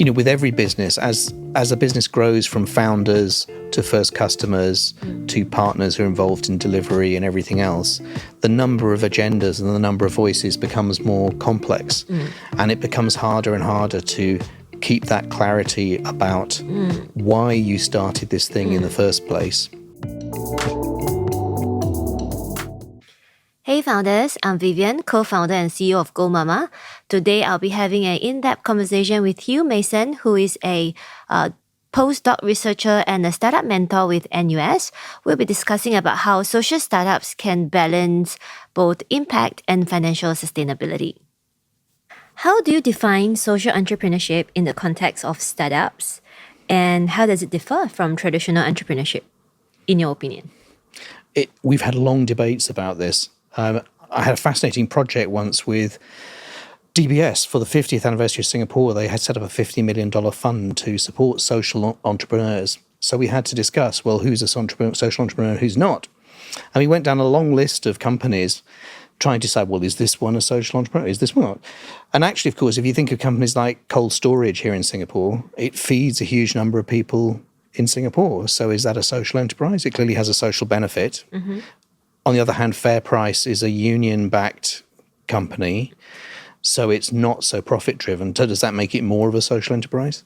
with every business, as a business grows from founders to first customers to partners who are involved in delivery and everything else, the number of agendas and the number of voices becomes more complex. And it becomes harder and harder to keep that clarity about why you started this thing in the first place. Hey founders, I'm Vivian, co-founder and CEO of GoMama. Today I'll be having an in-depth conversation with Hugh Mason, who is a postdoc researcher and a startup mentor with NUS. We'll be discussing about how social startups can balance both impact and financial sustainability. How do you define social entrepreneurship in the context of startups? And how does it differ from traditional entrepreneurship, in your opinion? We've had long debates about this. I had a fascinating project once with DBS for the 50th anniversary of Singapore. They had set up a $50 million fund to support social entrepreneurs. So we had to discuss, well, who's a social entrepreneur, who's not? And we went down a long list of companies trying to decide, well, is this one a social entrepreneur? Is this one not? And actually, of course, if you think of companies like cold storage here in Singapore, it feeds a huge number of people in Singapore. So is that a social enterprise? It clearly has a social benefit. Mm-hmm. On the other hand, Fair Price is a union-backed company, so it's not so profit-driven. So does that make it more of a social enterprise?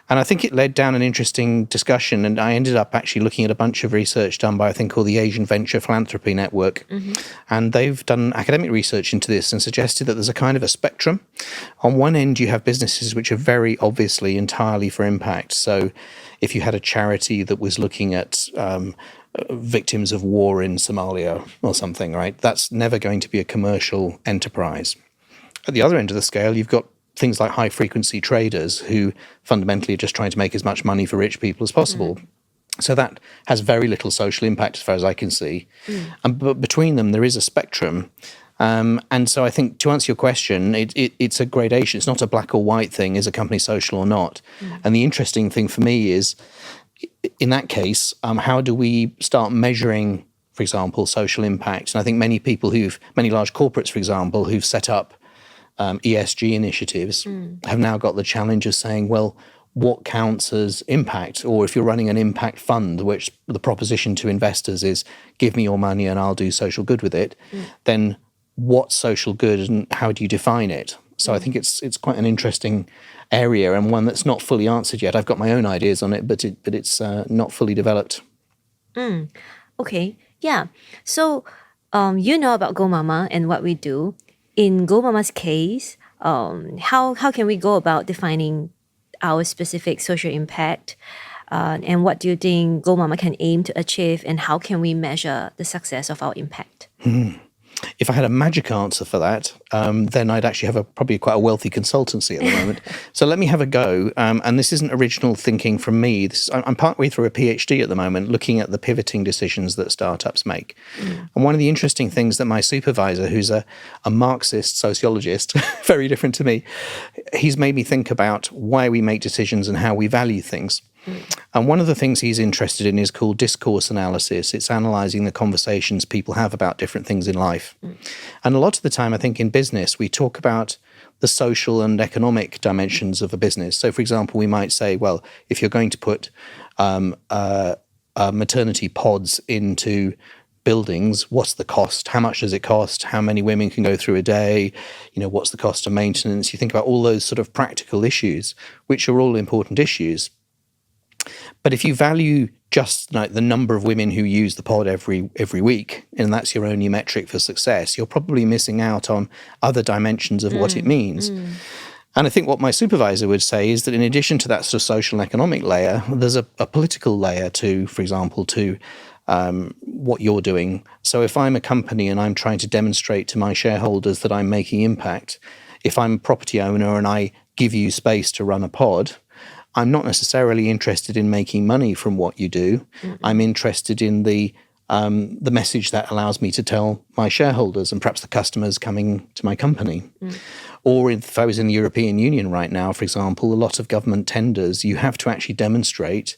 And I think it led down an interesting discussion, and I ended up actually looking at a bunch of research done by a thing called the Asian Venture Philanthropy Network. Mm-hmm. And they've done academic research into this and suggested that there's a kind of a spectrum. On one end, you have businesses which are very obviously entirely for impact. So if you had a charity that was looking at victims of war in Somalia or something, right? That's never going to be a commercial enterprise. At the other end of the scale, you've got things like high-frequency traders who fundamentally are just trying to make as much money for rich people as possible. So that has very little social impact as far as I can see. But between them, there is a spectrum. And so I think to answer your question, it's a gradation. It's not a black or white thing. Is a company social or not? And the interesting thing for me is, in that case, how do we start measuring, for example, social impact? And I think many large corporates, for example, who've set up ESG initiatives have now got the challenge of saying, well, what counts as impact? Or if you're running an impact fund, which the proposition to investors is, give me your money and I'll do social good with it, then what's social good and how do you define it? So I think it's quite an interesting area and one that's not fully answered yet. I've got my own ideas on it, but it's not fully developed. Okay, yeah. So you know about GoMama and what we do. In GoMama's case, how can we go about defining our specific social impact? And what do you think GoMama can aim to achieve, and how can we measure the success of our impact? If I had a magic answer for that, then I'd actually have probably quite a wealthy consultancy at the moment. So let me have a go. And this isn't original thinking from me. I'm partway through a PhD at the moment looking at the pivoting decisions that startups make. And one of the interesting things that my supervisor, who's a Marxist sociologist, very different to me, he's made me think about why we make decisions and how we value things. And one of the things he's interested in is called discourse analysis. It's analysing the conversations people have about different things in life. And a lot of the time, I think in business, we talk about the social and economic dimensions of a business. So, for example, we might say, well, if you're going to put maternity pods into buildings, what's the cost? How much does it cost? How many women can go through a day? What's the cost of maintenance? You think about all those sort of practical issues, which are all important issues. But if you value just like the number of women who use the pod every week, and that's your only metric for success, you're probably missing out on other dimensions of what it means. And I think what my supervisor would say is that in addition to that sort of social and economic layer, there's a political layer to, for example, to what you're doing. So if I'm a company and I'm trying to demonstrate to my shareholders that I'm making impact, if I'm a property owner and I give you space to run a pod, I'm not necessarily interested in making money from what you do. I'm interested in the message that allows me to tell my shareholders and perhaps the customers coming to my company. Or if I was in the European Union right now, for example, a lot of government tenders, you have to actually demonstrate,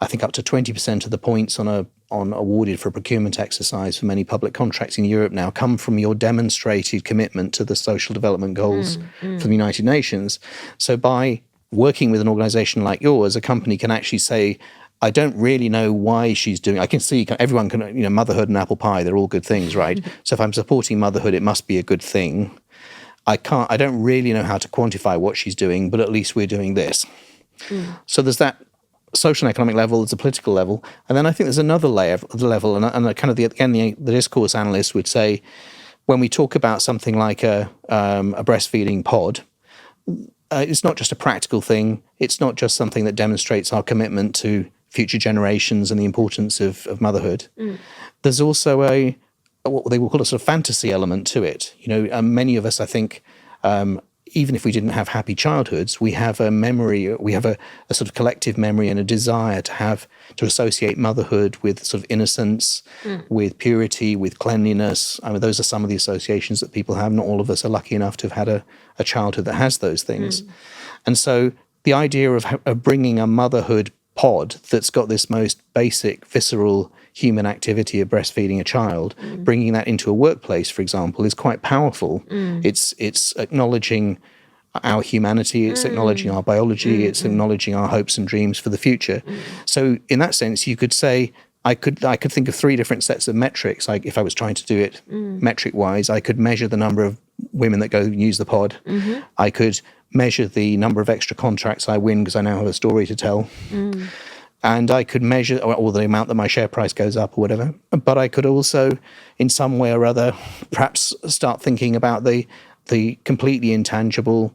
I think up to 20% of the points on awarded for a procurement exercise for many public contracts in Europe now come from your demonstrated commitment to the social development goals for the United Nations. So by working with an organization like yours, a company can actually say, I don't really know why she's doing. I can see everyone can, motherhood and apple pie, they're all good things, right? So if I'm supporting motherhood, it must be a good thing. I don't really know how to quantify what she's doing, but at least we're doing this. So there's that social and economic level, there's a political level. And then I think there's another level, and kind of the discourse analysts would say, when we talk about something like a breastfeeding pod, it's not just a practical thing. It's not just something that demonstrates our commitment to future generations and the importance of motherhood. There's also what they will call a sort of fantasy element to it. Many of us, I think, even if we didn't have happy childhoods, we have a memory, we have a sort of collective memory and a desire to associate motherhood with sort of innocence, with purity, with cleanliness. I mean, those are some of the associations that people have. Not all of us are lucky enough to have had a childhood that has those things. And so the idea of bringing a motherhood pod that's got this most basic, visceral human activity of breastfeeding a child, bringing that into a workplace, for example, is quite powerful. It's acknowledging our humanity, it's acknowledging our biology, it's acknowledging our hopes and dreams for the future. So in that sense, you could say, I could think of 3 different sets of metrics. Like if I was trying to do it metric-wise, I could measure the number of women that go and use the pod. I could measure the number of extra contracts I win because I now have a story to tell. And I could measure, or the amount that my share price goes up or whatever. But I could also, in some way or other, perhaps start thinking about the completely intangible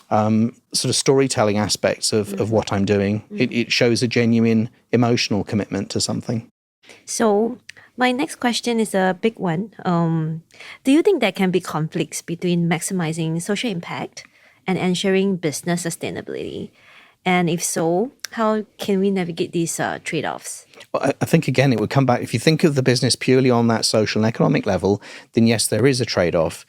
sort of storytelling aspects of what I'm doing. It shows a genuine emotional commitment to something. So my next question is a big one. Do you think there can be conflicts between maximizing social impact and ensuring business sustainability? And if so, how can we navigate these trade-offs? Well, I think, again, it would come back, if you think of the business purely on that social and economic level, then yes, there is a trade-off.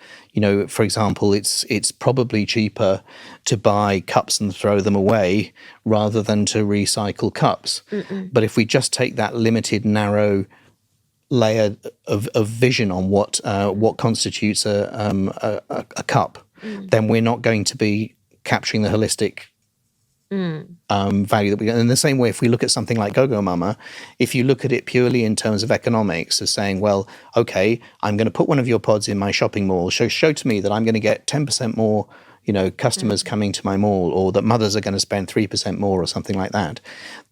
For example, it's probably cheaper to buy cups and throw them away rather than to recycle cups. But if we just take that limited, narrow layer of vision on what constitutes a cup, then we're not going to be capturing the holistic value that we get. In the same way, if we look at something like GoMama, if you look at it purely in terms of economics, of saying, well, okay, I'm going to put one of your pods in my shopping mall, show to me that I'm going to get 10% more customers coming to my mall, or that mothers are going to spend 3% more or something like that.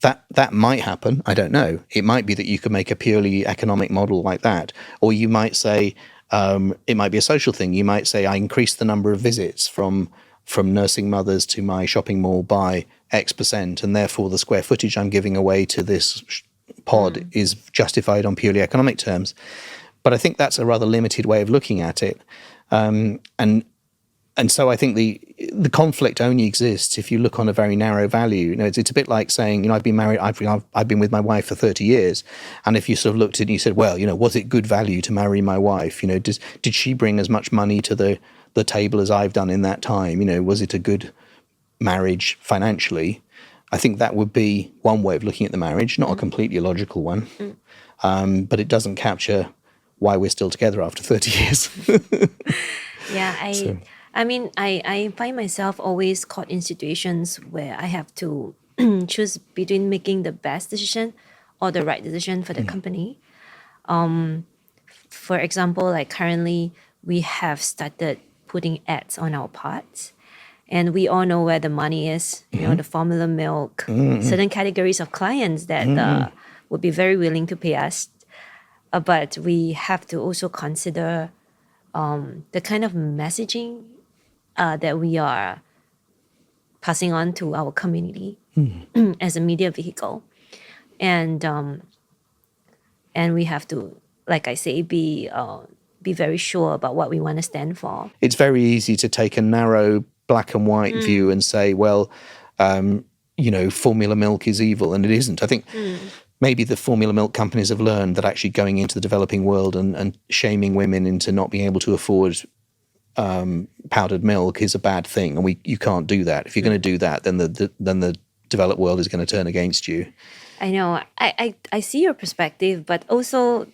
That might happen. I don't know. It might be that you could make a purely economic model like that. Or you might say, it might be a social thing. You might say, I increase the number of visits from nursing mothers to my shopping mall by X%, and therefore the square footage I'm giving away to this pod is justified on purely economic terms. But I think that's a rather limited way of looking at it. And so I think the conflict only exists if you look on a very narrow value. It's a bit like saying, I've been married, I've been with my wife for 30 years. And if you sort of looked at it and you said, well, was it good value to marry my wife? Did she bring as much money to the table as I've done in that time? Was it a good marriage financially? I think that would be one way of looking at the marriage, not a completely logical one. But it doesn't capture why we're still together after 30 years. Yeah, I find myself always caught in situations where I have to choose between making the best decision or the right decision for the company. For example, like currently we have started putting ads on our pods, and we all know where the money is, the formula milk, certain categories of clients that would be very willing to pay us. But we have to also consider the kind of messaging that we are passing on to our community as a media vehicle. And we have to, like I say, be very sure about what we want to stand for. It's very easy to take a narrow black and white view and say, well, formula milk is evil, and it isn't. I think maybe the formula milk companies have learned that actually going into the developing world and shaming women into not being able to afford powdered milk is a bad thing, and you can't do that. If you're going to do that, then the developed world is going to turn against you. I know. I see your perspective, but also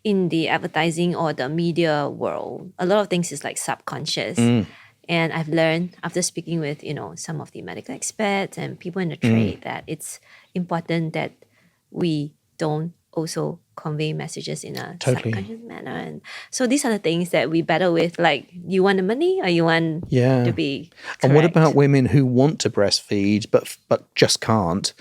in the advertising or the media world, a lot of things is like subconscious. And I've learned after speaking with, some of the medical experts and people in the trade that it's important that we don't also convey messages in a Totally. subconscious manner. And so these are the things that we battle with, like you want the money or you want to be correct. And what about women who want to breastfeed but just can't?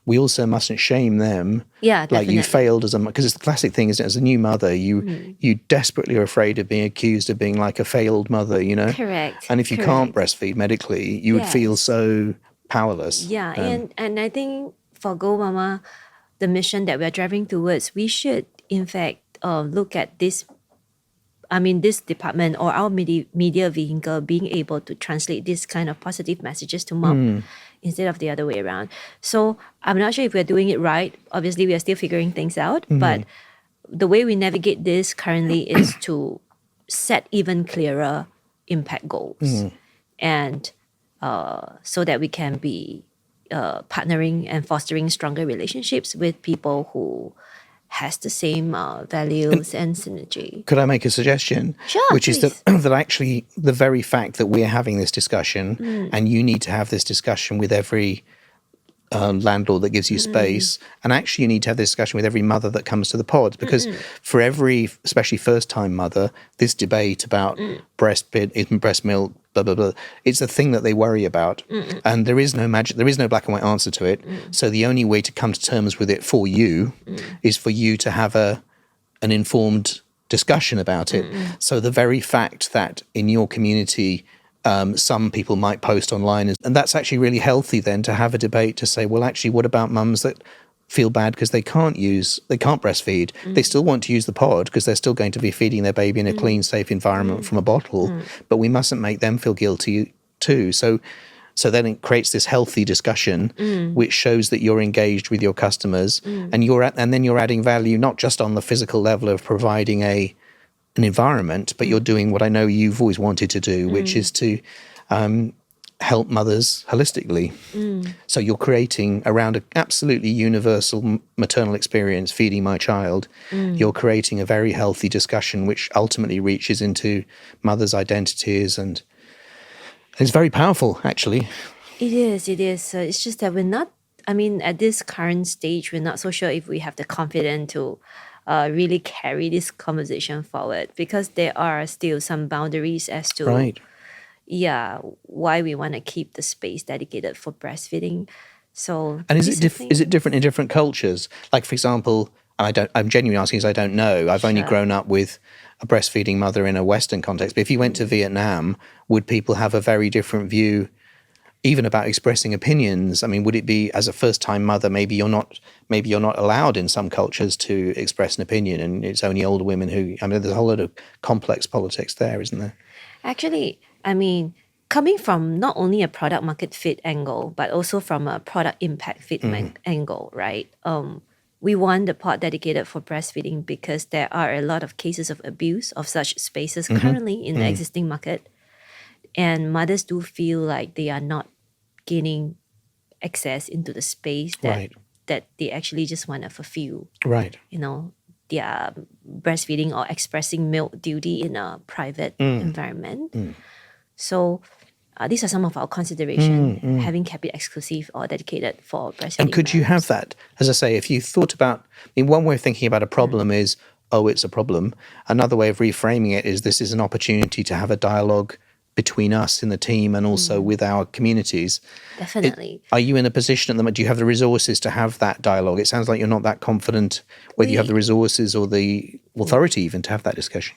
We also mustn't shame them. Yeah, like definitely. you failed as a, because it's the classic thing, isn't it? As a new mother, you desperately are afraid of being accused of being like a failed mother, Correct. And if you can't breastfeed medically, you would feel so powerless. Yeah, and I think for GoMama, the mission that we're driving towards, we should in fact look at this department or our media vehicle being able to translate this kind of positive messages to mom instead of the other way around. So I'm not sure if we're doing it right. Obviously, we are still figuring things out. But the way we navigate this currently is to set even clearer impact goals. And so that we can be partnering and fostering stronger relationships with people who has the same values and synergy. Could I make a suggestion? Sure, Which please. is that actually the very fact that we're having this discussion and you need to have this discussion with every landlord that gives you space, and actually you need to have this discussion with every mother that comes to the pod, because for every, especially first-time mother, this debate about breast milk, blah, blah, blah, it's a thing that they worry about. And there is no magic, there is no black and white answer to it. So the only way to come to terms with it for you is for you to have an informed discussion about it. So the very fact that in your community some people might post online, and that's actually really healthy then to have a debate to say, well, actually, what about mums that feel bad because they can't breastfeed? They still want to use the pod because they're still going to be feeding their baby in a clean, safe environment from a bottle, but we mustn't make them feel guilty too. So then it creates this healthy discussion, which shows that you're engaged with your customers, and then you're adding value not just on the physical level of providing an environment, but you're doing what I know you've always wanted to do, which is to help mothers holistically. So you're creating around an absolutely universal maternal experience, feeding my child, you're creating a very healthy discussion which ultimately reaches into mothers' identities, and it's very powerful, actually. It is. It's just that we're not, at this current stage, we're not so sure if we have the confidence to really carry this conversation forward, because there are still some boundaries as to why we want to keep the space dedicated for breastfeeding. So, and is it different in different cultures? Like, for example, I'm genuinely asking because I don't know. I've only grown up with a breastfeeding mother in a Western context. But if you went to Vietnam, would people have a very different view even about expressing opinions? Would it be, as a first-time mother, maybe you're not allowed in some cultures to express an opinion, and it's only older women who, there's a whole lot of complex politics there, isn't there? Actually, coming from not only a product market fit angle, but also from a product impact fit angle, right? We want the pod dedicated for breastfeeding because there are a lot of cases of abuse of such spaces currently in the existing market. And mothers do feel like they are not gaining access into the space that they actually just want to fulfill. Right. Their breastfeeding or expressing milk duty in a private environment. So these are some of our considerations, having kept it exclusive or dedicated for breastfeeding. And could you have that, as I say, if you thought about, one way of thinking about a problem is, oh, it's a problem. Another way of reframing it is, this is an opportunity to have a dialogue between us in the team and also with our communities. Definitely. Are you in a position at the moment, do you have the resources to have that dialogue? It sounds like you're not that confident whether you have the resources or the authority even to have that discussion.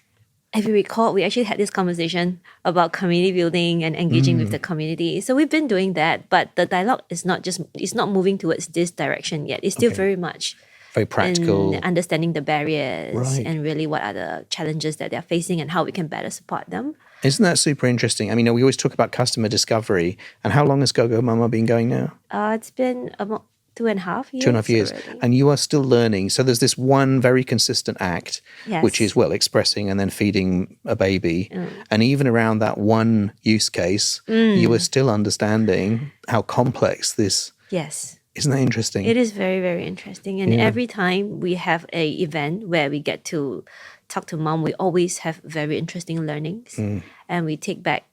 If you recall, we actually had this conversation about community building and engaging with the community. So we've been doing that, but the dialogue is not moving towards this direction yet. It's still very much very practical, in understanding the barriers and really what are the challenges that they're facing and how we can better support them. Isn't that super interesting? We always talk about customer discovery. And how long has GoMama been going now? It's been about 2.5 years. 2.5 years. Already. And you are still learning. So there's this one very consistent act, which is, expressing and then feeding a baby. And even around that one use case, you are still understanding how complex this. Yes. Isn't that interesting? It is very, very interesting. And every time we have a event where we get to talk to mom, we always have very interesting learnings. And we take back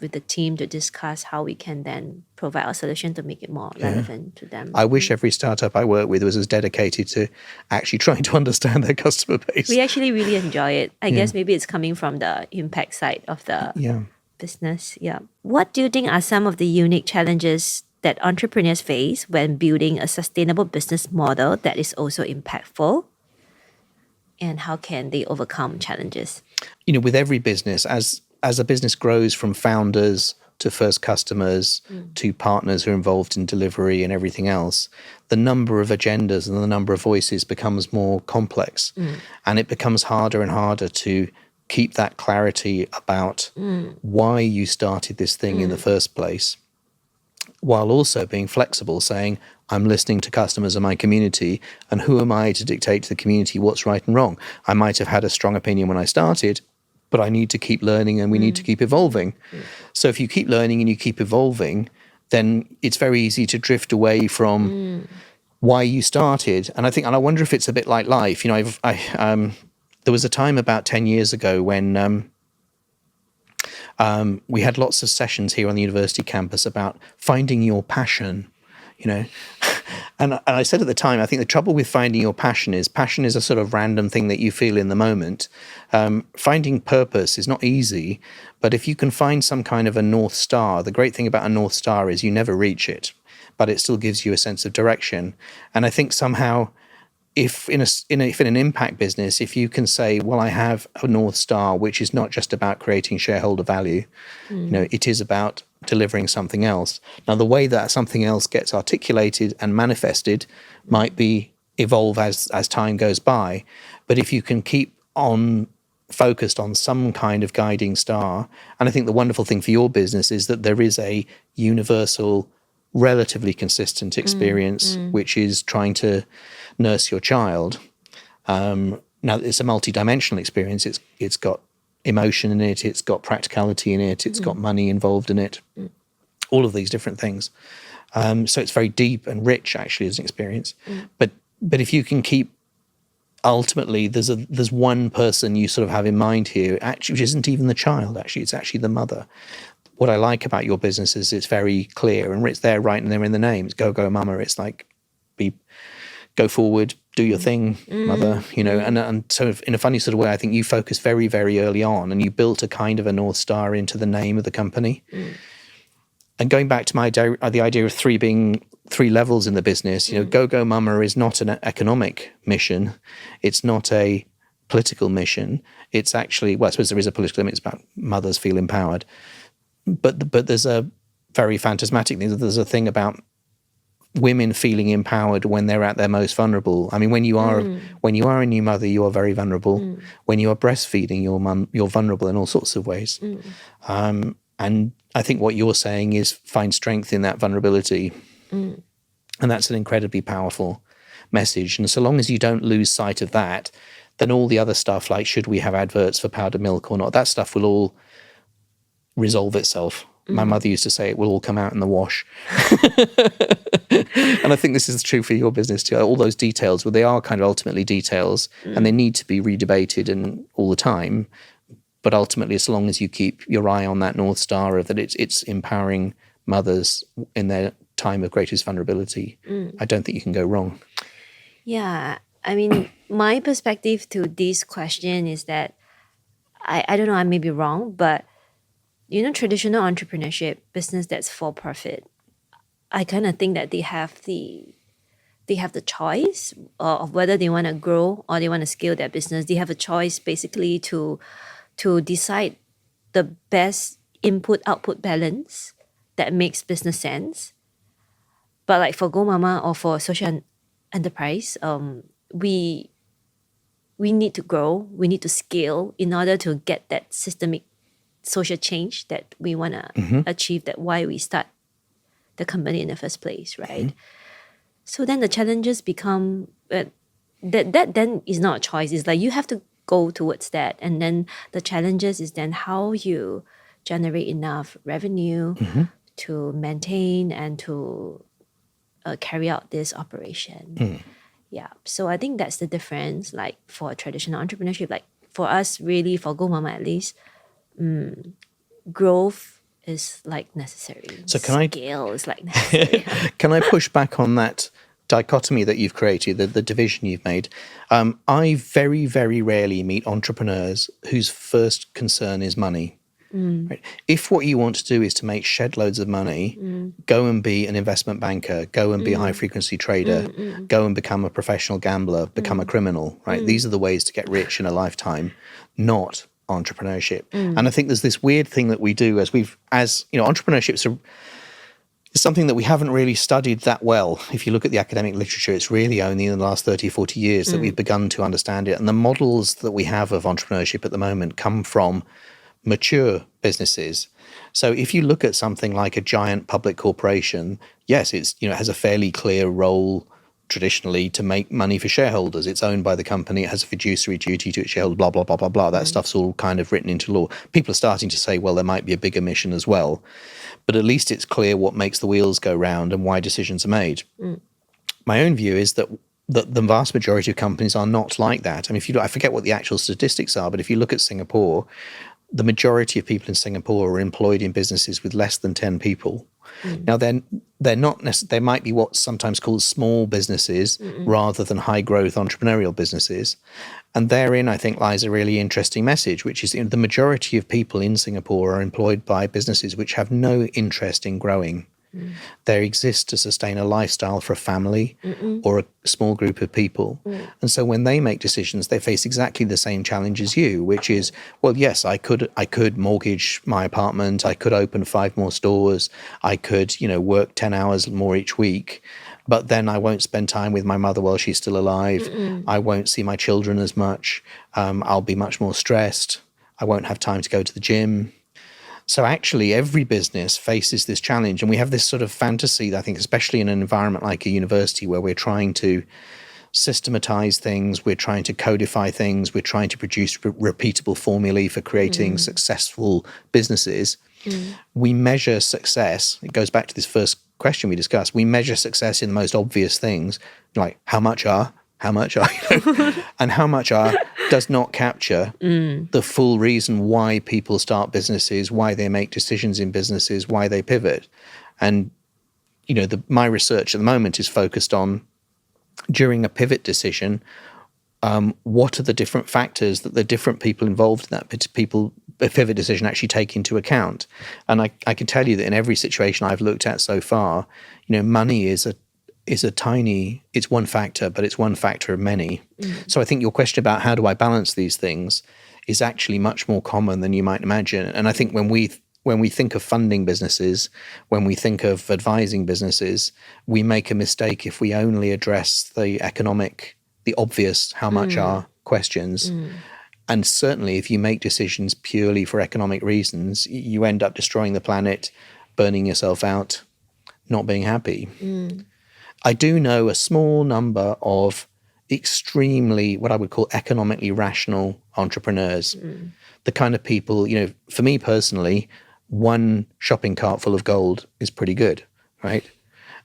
with the team to discuss how we can then provide our solution to make it more relevant to them. I wish every startup I work with was as dedicated to actually trying to understand their customer base. We actually really enjoy it. I guess maybe it's coming from the impact side of the business. Yeah. What do you think are some of the unique challenges that entrepreneurs face when building a sustainable business model that is also impactful? And how can they overcome challenges? With every business, as a business grows from founders to first customers to partners who are involved in delivery and everything else, the number of agendas and the number of voices becomes more complex. And it becomes harder and harder to keep that clarity about why you started this thing in the first place, while also being flexible, saying, I'm listening to customers and my community, and who am I to dictate to the community what's right and wrong? I might have had a strong opinion when I started, but I need to keep learning and we need to keep evolving. So if you keep learning and you keep evolving, then it's very easy to drift away from why you started. And I wonder if it's a bit like life. There was a time about 10 years ago when we had lots of sessions here on the university campus about finding your passion, And I said at the time, I think the trouble with finding your passion is a sort of random thing that you feel in the moment. Finding purpose is not easy, but if you can find some kind of a North Star, the great thing about a North Star is you never reach it, but it still gives you a sense of direction. And I think somehow, if in an impact business, if you can say, well, I have a North Star, which is not just about creating shareholder value, it is about delivering something else. Now, the way that something else gets articulated and manifested might be evolve as time goes by. But if you can keep on focused on some kind of guiding star, and I think the wonderful thing for your business is that there is a universal, relatively consistent experience, which is trying to nurse your child. Now, it's a multi-dimensional experience. It's got emotion in it, it's got practicality in it, it's got money involved in it, all of these different things. So it's very deep and rich, actually, as an experience. But if you can keep, ultimately, there's one person you sort of have in mind here, actually, which isn't even the child, actually, it's actually the mother. What I like about your business is it's very clear and it's there right and there in the name. It's GoMama. It's like, go forward, do your thing, mother, and so in a funny sort of way, I think you focused very, very early on and you built a kind of a North Star into the name of the company. And going back to the idea of three levels in the business, GoMama is not an economic mission. It's not a political mission. It's actually, well, I suppose there is a political limit. It's about mothers feel empowered. But there's a very phantasmatic thing. There's a thing about women feeling empowered when they're at their most vulnerable. I mean, when you are a new mother, you are very vulnerable. When you are breastfeeding, you're vulnerable in all sorts of ways. And I think what you're saying is find strength in that vulnerability. And that's an incredibly powerful message. And so long as you don't lose sight of that, then all the other stuff, like should we have adverts for powdered milk or not, that stuff will all resolve itself. My mother used to say it will all come out in the wash. And I think this is true for your business too. All those details, well, they are kind of ultimately details and they need to be redebated and all the time. But ultimately, as long as you keep your eye on that North Star of that it's empowering mothers in their time of greatest vulnerability, I don't think you can go wrong. Yeah. I mean, my perspective to this question is that I don't know, I may be wrong, but traditional entrepreneurship, business that's for profit, I kind of think that they have the choice of whether they want to grow or they want to scale their business. They have a choice basically to decide the best input-output balance that makes business sense. But like for GoMama or for social enterprise, we need to grow, we need to scale in order to get that systemic social change that we want to achieve, that why we start the company in the first place, right? So then the challenges become that then is not a choice. It's like you have to go towards that. And then the challenges is then how you generate enough revenue to maintain and to carry out this operation. Yeah. So I think that's the difference, like for traditional entrepreneurship, like for us really, for GoMama at least, growth is like necessary. So can I- Scale is like necessary. Can I push back on that dichotomy that you've created, the division you've made? I very, very rarely meet entrepreneurs whose first concern is money. Right? If what you want to do is to make shed loads of money, go and be an investment banker, go and be a high frequency trader, go and become a professional gambler, become a criminal, right? These are the ways to get rich in a lifetime, not entrepreneurship. And I think there's this weird thing that we do as entrepreneurship is something that we haven't really studied that well. If you look at the academic literature, it's really only in the last 30, 40 years that we've begun to understand it. And the models that we have of entrepreneurship at the moment come from mature businesses. So if you look at something like a giant public corporation, yes, it has a fairly clear role traditionally to make money for shareholders. It's owned by the company. It has a fiduciary duty to its shareholders, blah, blah, blah, blah, blah. That stuff's all kind of written into law. People are starting to say, well, there might be a bigger mission as well. But at least it's clear what makes the wheels go round and why decisions are made. My own view is that the vast majority of companies are not like that. I mean, I forget what the actual statistics are, but if you look at Singapore, the majority of people in Singapore are employed in businesses with less than 10 people. Now, they're not they might be what's sometimes called small businesses rather than high growth entrepreneurial businesses. And therein, I think, lies a really interesting message, which is the majority of people in Singapore are employed by businesses which have no interest in growing. They exist to sustain a lifestyle for a family or a small group of people. And so when they make decisions, they face exactly the same challenge as you, which is, well, yes, I could mortgage my apartment. I could open 5 more stores. I could, work 10 hours more each week. But then I won't spend time with my mother while she's still alive. I won't see my children as much. I'll be much more stressed. I won't have time to go to the gym. So actually, every business faces this challenge. And we have this sort of fantasy, I think, especially in an environment like a university where we're trying to systematize things, we're trying to codify things, we're trying to produce repeatable formulae for creating successful businesses. We measure success. It goes back to this first question we discussed. We measure success in the most obvious things, like how much are, and how much are does not capture the full reason why people start businesses, why they make decisions in businesses, why they pivot. And, my research at the moment is focused on, during a pivot decision, what are the different factors that the different people involved in that pivot decision actually take into account. And I can tell you that in every situation I've looked at so far, money is it's one factor, but it's one factor of many. So I think your question about how do I balance these things is actually much more common than you might imagine. And I think when we think of funding businesses, when we think of advising businesses, we make a mistake if we only address the obvious how much are questions. And certainly if you make decisions purely for economic reasons, you end up destroying the planet, burning yourself out, not being happy. I do know a small number of extremely, what I would call economically rational entrepreneurs. The kind of people, for me personally, one shopping cart full of gold is pretty good, right?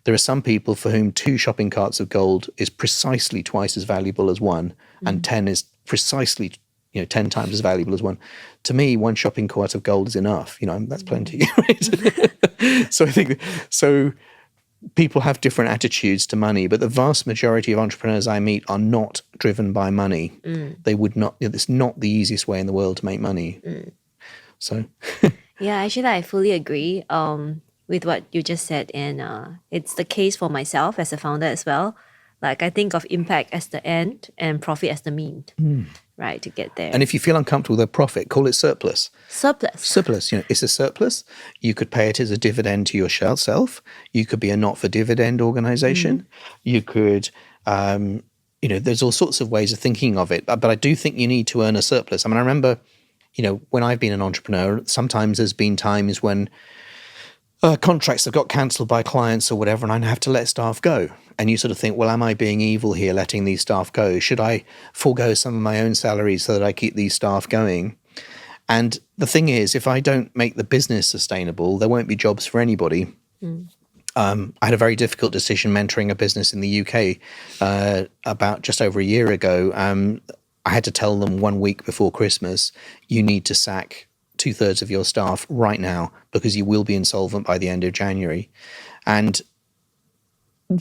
There are some people for whom 2 shopping carts of gold is precisely twice as valuable as one, and 10 is precisely 10 times as valuable as one. To me, 1 shopping cart of gold is enough. That's plenty. Right? So I think people have different attitudes to money, but the vast majority of entrepreneurs I meet are not driven by money. They would not. It's not the easiest way in the world to make money. So, Yeah, actually, I fully agree with what you just said, and it's the case for myself as a founder as well. Like I think of impact as the end and profit as the mean, right, to get there. And if you feel uncomfortable with a profit, call it surplus. Surplus. It's a surplus. You could pay it as a dividend to yourself. You could be a not-for-dividend organization. You could, there's all sorts of ways of thinking of it. But I do think you need to earn a surplus. I mean, I remember, when I've been an entrepreneur, sometimes there's been times when contracts have got cancelled by clients or whatever, and I have to let staff go. And you sort of think, well, am I being evil here, letting these staff go? Should I forego some of my own salary so that I keep these staff going? And the thing is, if I don't make the business sustainable, there won't be jobs for anybody. I had a very difficult decision mentoring a business in the UK about just over a year ago. I had to tell them 1 week before Christmas, you need to sack 2/3 of your staff right now because you will be insolvent by the end of January. And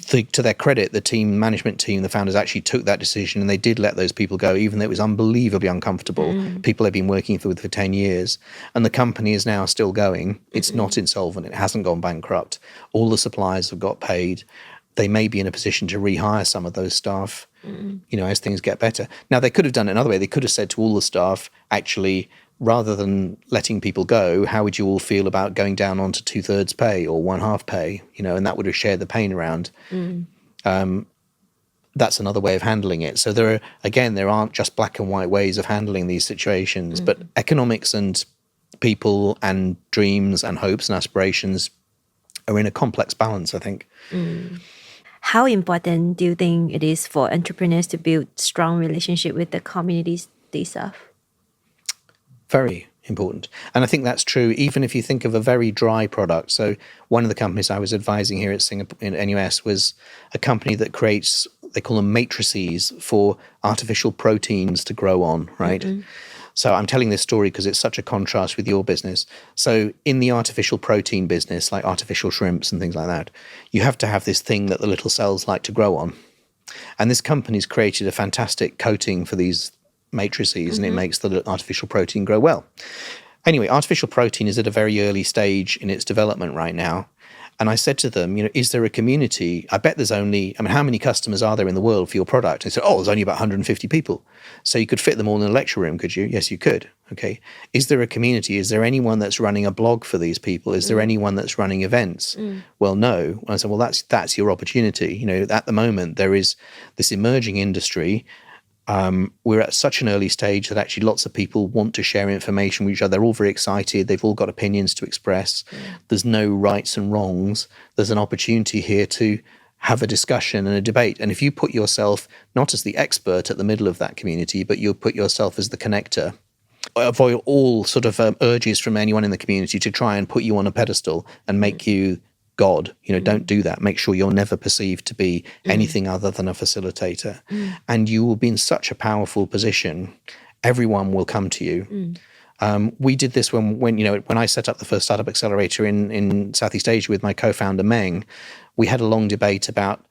to their credit, the management team, the founders actually took that decision and they did let those people go, even though it was unbelievably uncomfortable. People they've been working with for 10 years. And the company is now still going. It's not insolvent. It hasn't gone bankrupt. All the suppliers have got paid. They may be in a position to rehire some of those staff, as things get better. Now, they could have done it another way. They could have said to all the staff, actually, rather than letting people go, how would you all feel about going down onto 2/3 pay or 1/2 pay? And that would have shared the pain around. That's another way of handling it. So there aren't just black and white ways of handling these situations, but economics and people and dreams and hopes and aspirations are in a complex balance, I think. How important do you think it is for entrepreneurs to build strong relationship with the communities they serve? Very important. And I think that's true even if you think of a very dry product. So one of the companies I was advising here at Singapore in NUS was a company that creates, they call them matrices for artificial proteins to grow on, right? So I'm telling this story because it's such a contrast with your business. So in the artificial protein business, like artificial shrimps and things like that, you have to have this thing that the little cells like to grow on. And this company's created a fantastic coating for these matrices and it makes the artificial protein grow well. Anyway, artificial protein is at a very early stage in its development right now. And I said to them, is there a community? I bet there's how many customers are there in the world for your product? And they said, there's only about 150 people. So you could fit them all in a lecture room, could you? Yes, you could. Okay. Is there a community? Is there anyone that's running a blog for these people? Is there anyone that's running events? Well, no. And I said, well, that's your opportunity. At the moment, there is this emerging industry. We're at such an early stage that actually lots of people want to share information with each other. They're all very excited. They've all got opinions to express. There's no rights and wrongs. There's an opportunity here to have a discussion and a debate. And if you put yourself not as the expert at the middle of that community, but you put yourself as the connector, avoid all sort of urges from anyone in the community to try and put you on a pedestal and make you God. Don't do that. Make sure you're never perceived to be anything other than a facilitator. And you will be in such a powerful position. Everyone will come to you. We did this when I set up the first startup accelerator in Southeast Asia with my co-founder Meng. We had a long debate about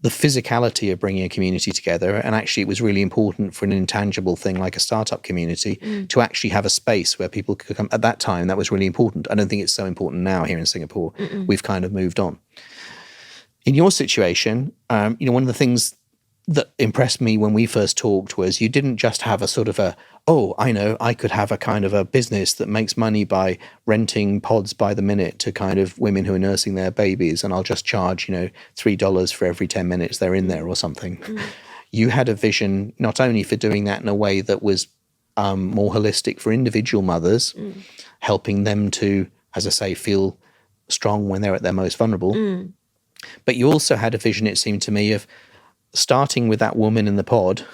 the physicality of bringing a community together. And actually, it was really important for an intangible thing like a startup community to actually have a space where people could come. At that time, that was really important. I don't think it's so important now here in Singapore. We've kind of moved on. In your situation, one of the things that impressed me when we first talked was you didn't just have a sort of I could have a kind of a business that makes money by renting pods by the minute to kind of women who are nursing their babies, and I'll just charge, $3 for every 10 minutes they're in there or something. You had a vision not only for doing that in a way that was more holistic for individual mothers, helping them to, as I say, feel strong when they're at their most vulnerable, but you also had a vision, it seemed to me, of starting with that woman in the pod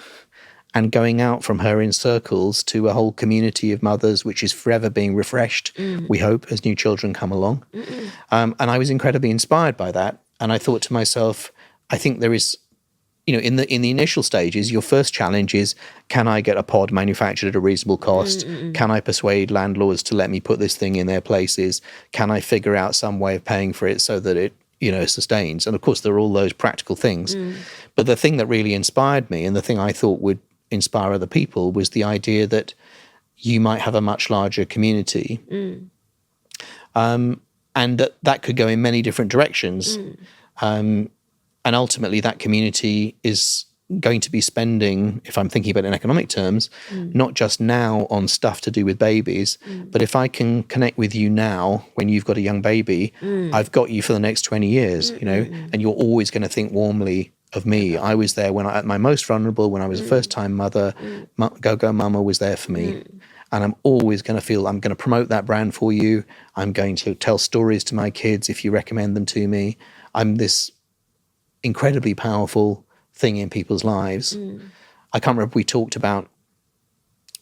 and going out from her in circles to a whole community of mothers, which is forever being refreshed, we hope, as new children come along. And I was incredibly inspired by that. And I thought to myself, I think there is, in the initial stages, your first challenge is, can I get a pod manufactured at a reasonable cost? Can I persuade landlords to let me put this thing in their places? Can I figure out some way of paying for it so that it sustains? And of course, there are all those practical things. But the thing that really inspired me and the thing I thought would inspire other people was the idea that you might have a much larger community. And that could go in many different directions. And ultimately, that community is going to be spending, if I'm thinking about it in economic terms, not just now on stuff to do with babies, but if I can connect with you now when you've got a young baby, I've got you for the next 20 years, and you're always going to think warmly of me. I was there when at my most vulnerable, when I was a first-time mother. GoMama was there for me. And I'm always going to feel I'm going to promote that brand for you. I'm going to tell stories to my kids if you recommend them to me. I'm this incredibly powerful thing in people's lives. I can't remember if we talked about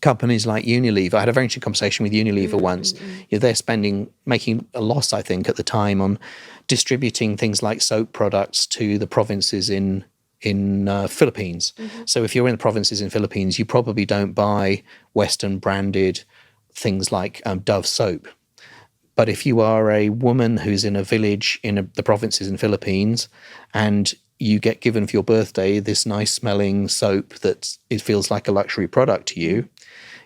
companies like Unilever. I had a very interesting conversation with Unilever once. They're making a loss, I think, at the time on distributing things like soap products to the provinces in Philippines. So if you're in the provinces in Philippines, you probably don't buy Western branded things like Dove soap. But if you are a woman who's in a village in the provinces in Philippines and you get given for your birthday this nice smelling soap that it feels like a luxury product to you,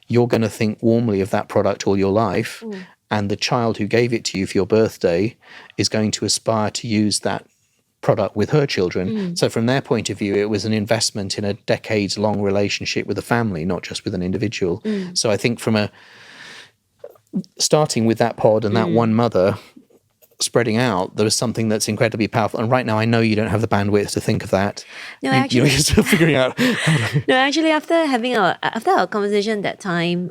you're going to think warmly of that product all your life. And the child who gave it to you for your birthday is going to aspire to use that product with her children. So from their point of view, it was an investment in a decades-long relationship with a family, not just with an individual. So I think starting with that pod and that one mother, spreading out, there is something that's incredibly powerful. And right now, I know you don't have the bandwidth to think of that. No, actually, you're still figuring out. no, actually, after our conversation that time,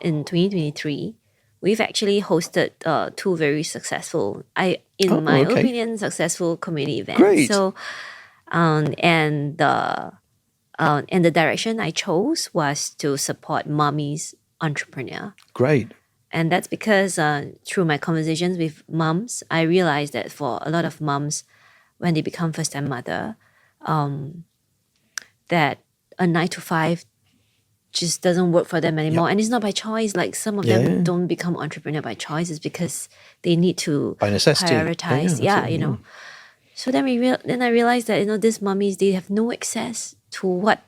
in 2023, we've actually hosted 2 very successful, in my opinion, successful community events. Great. So, and the direction I chose was to support mommies entrepreneur. Great. And that's because through my conversations with moms, I realized that for a lot of moms, when they become first-time mother, that a 9 to 5 just doesn't work for them anymore. And it's not by choice. Like some of them don't become entrepreneur by choice. It's because they need to by necessity. Prioritize. You know. So then I realized that, these mummies, they have no access to what,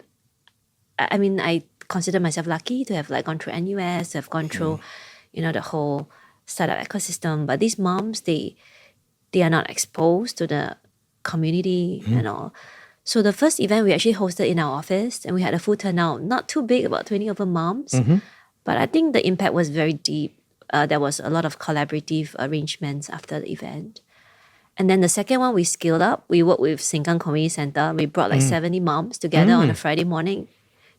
I mean, I consider myself lucky to have gone through NUS, to have gone through, the whole startup ecosystem. But these moms, they are not exposed to the community and all. So the first event we actually hosted in our office, and we had a full turnout, not too big, about 20 of the moms. But I think the impact was very deep. There was a lot of collaborative arrangements after the event. And then the second one, we scaled up. We worked with Sengkang Community Center. We brought 70 moms together on a Friday morning.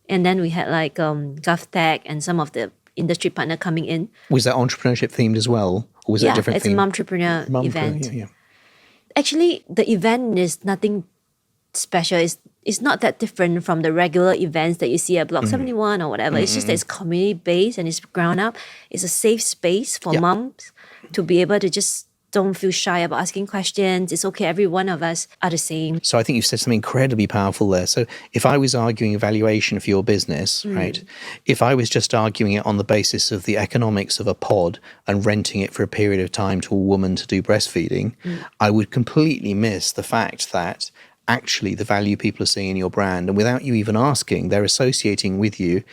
And then we had GovTech and some of the industry partner coming in. Was that entrepreneurship themed as well? Or was it a different theme? It's a momtrepreneur event. Actually, the event is nothing special. It's not that different from the regular events that you see at Block 71 or whatever. It's just that it's community-based and it's ground up. It's a safe space for moms to be able to just don't feel shy about asking questions. It's okay. Every one of us are the same. So I think you've said something incredibly powerful there. So if I was arguing a valuation for your business, right, if I was just arguing it on the basis of the economics of a pod and renting it for a period of time to a woman to do breastfeeding, I would completely miss the fact that actually the value people are seeing in your brand, and without you even asking, they're associating with you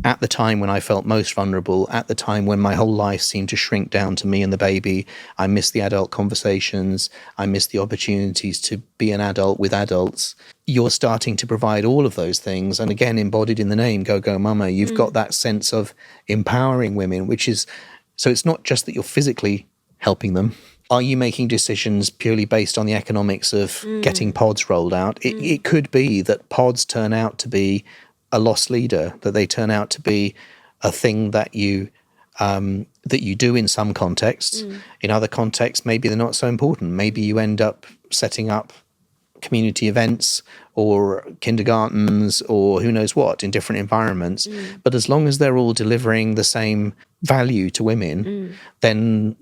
at the time when I felt most vulnerable, at the time when my whole life seemed to shrink down to me and the baby. I missed the adult conversations. I missed the opportunities to be an adult with adults. You're starting to provide all of those things. And again, embodied in the name, GoMama, you've got that sense of empowering women, which is, so it's not just that you're physically helping them. Are you making decisions purely based on the economics of getting pods rolled out? It could be that pods turn out to be a loss leader, that they turn out to be a thing that you do in some contexts. In other contexts, maybe they're not so important. Maybe you end up setting up community events or kindergartens or who knows what in different environments. But as long as they're all delivering the same value to women, then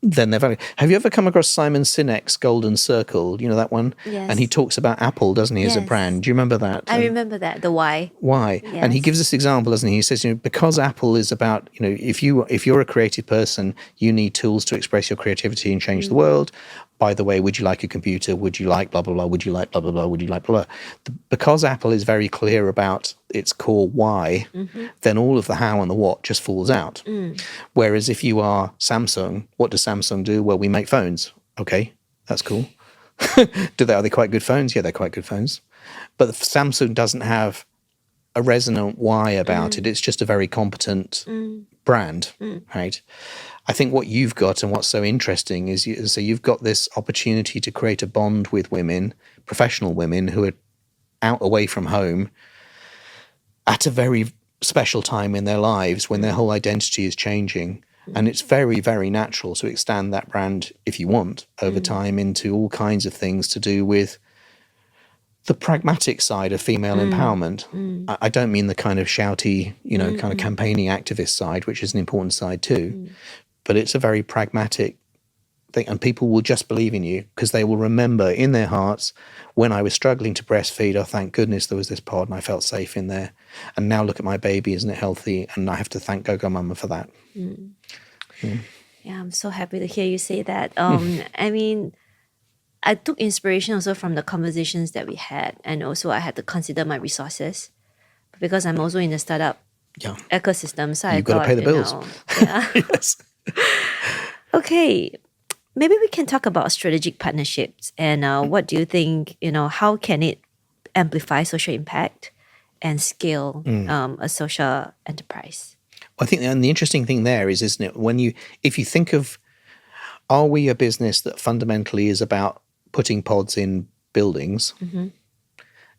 they're valid. Have you ever come across Simon Sinek's Golden Circle? You know that one? Yes. And he talks about Apple, doesn't he, as a brand? Do you remember that? I remember that, the why. Why? Yes. And he gives this example, doesn't he? He says, because Apple is about, if you're a creative person, you need tools to express your creativity and change the world. By the way, would you like a computer? Would you like blah, blah, blah? Would you like blah, blah, blah? Would you like blah, blah? Because Apple is very clear about its core why, then all of the how and the what just falls out. Whereas if you are Samsung, what does Samsung do? Well, we make phones. Okay, that's cool. Are they quite good phones? Yeah, they're quite good phones. But Samsung doesn't have a resonant why about it. It's just a very competent brand, right? I think what you've got and what's so interesting is you've got this opportunity to create a bond with women, professional women who are out away from home at a very special time in their lives when their whole identity is changing. And it's very, very natural to extend that brand, if you want, over time into all kinds of things to do with the pragmatic side of female empowerment. I don't mean the kind of shouty, kind of campaigning activist side, which is an important side too. But it's a very pragmatic and people will just believe in you because they will remember in their hearts, when I was struggling to breastfeed, oh, thank goodness there was this pod and I felt safe in there. And now look at my baby, isn't it healthy? And I have to thank GoMama for that. Yeah, I'm so happy to hear you say that. I mean, I took inspiration also from the conversations that we had, and also I had to consider my resources because I'm also in the startup ecosystem. So You've got to pay the bills. Yeah. Yes. Okay, maybe we can talk about strategic partnerships and what do you think, how can it amplify social impact and scale a social enterprise? I think, and the interesting thing there is, isn't it, if you think of, are we a business that fundamentally is about putting pods in buildings?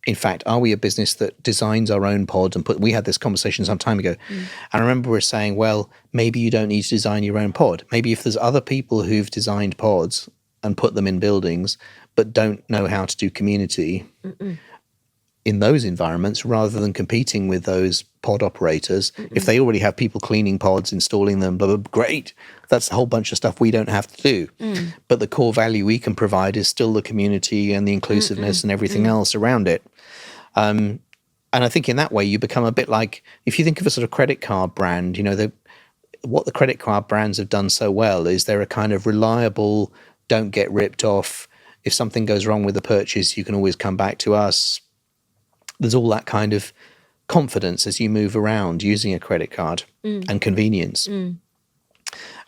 In fact, are we a business that designs our own pods and we had this conversation some time ago. And I remember we were saying, well, maybe you don't need to design your own pod. Maybe if there's other people who've designed pods and put them in buildings, but don't know how to do community in those environments, rather than competing with those pod operators, if they already have people cleaning pods, installing them, blah, blah, blah, great. That's a whole bunch of stuff we don't have to do. But the core value we can provide is still the community and the inclusiveness and everything else around it. And I think in that way, you become a bit like, if you think of a sort of credit card brand, what the credit card brands have done so well is they're a kind of reliable, don't get ripped off. If something goes wrong with the purchase, you can always come back to us. There's all that kind of confidence as you move around using a credit card and convenience.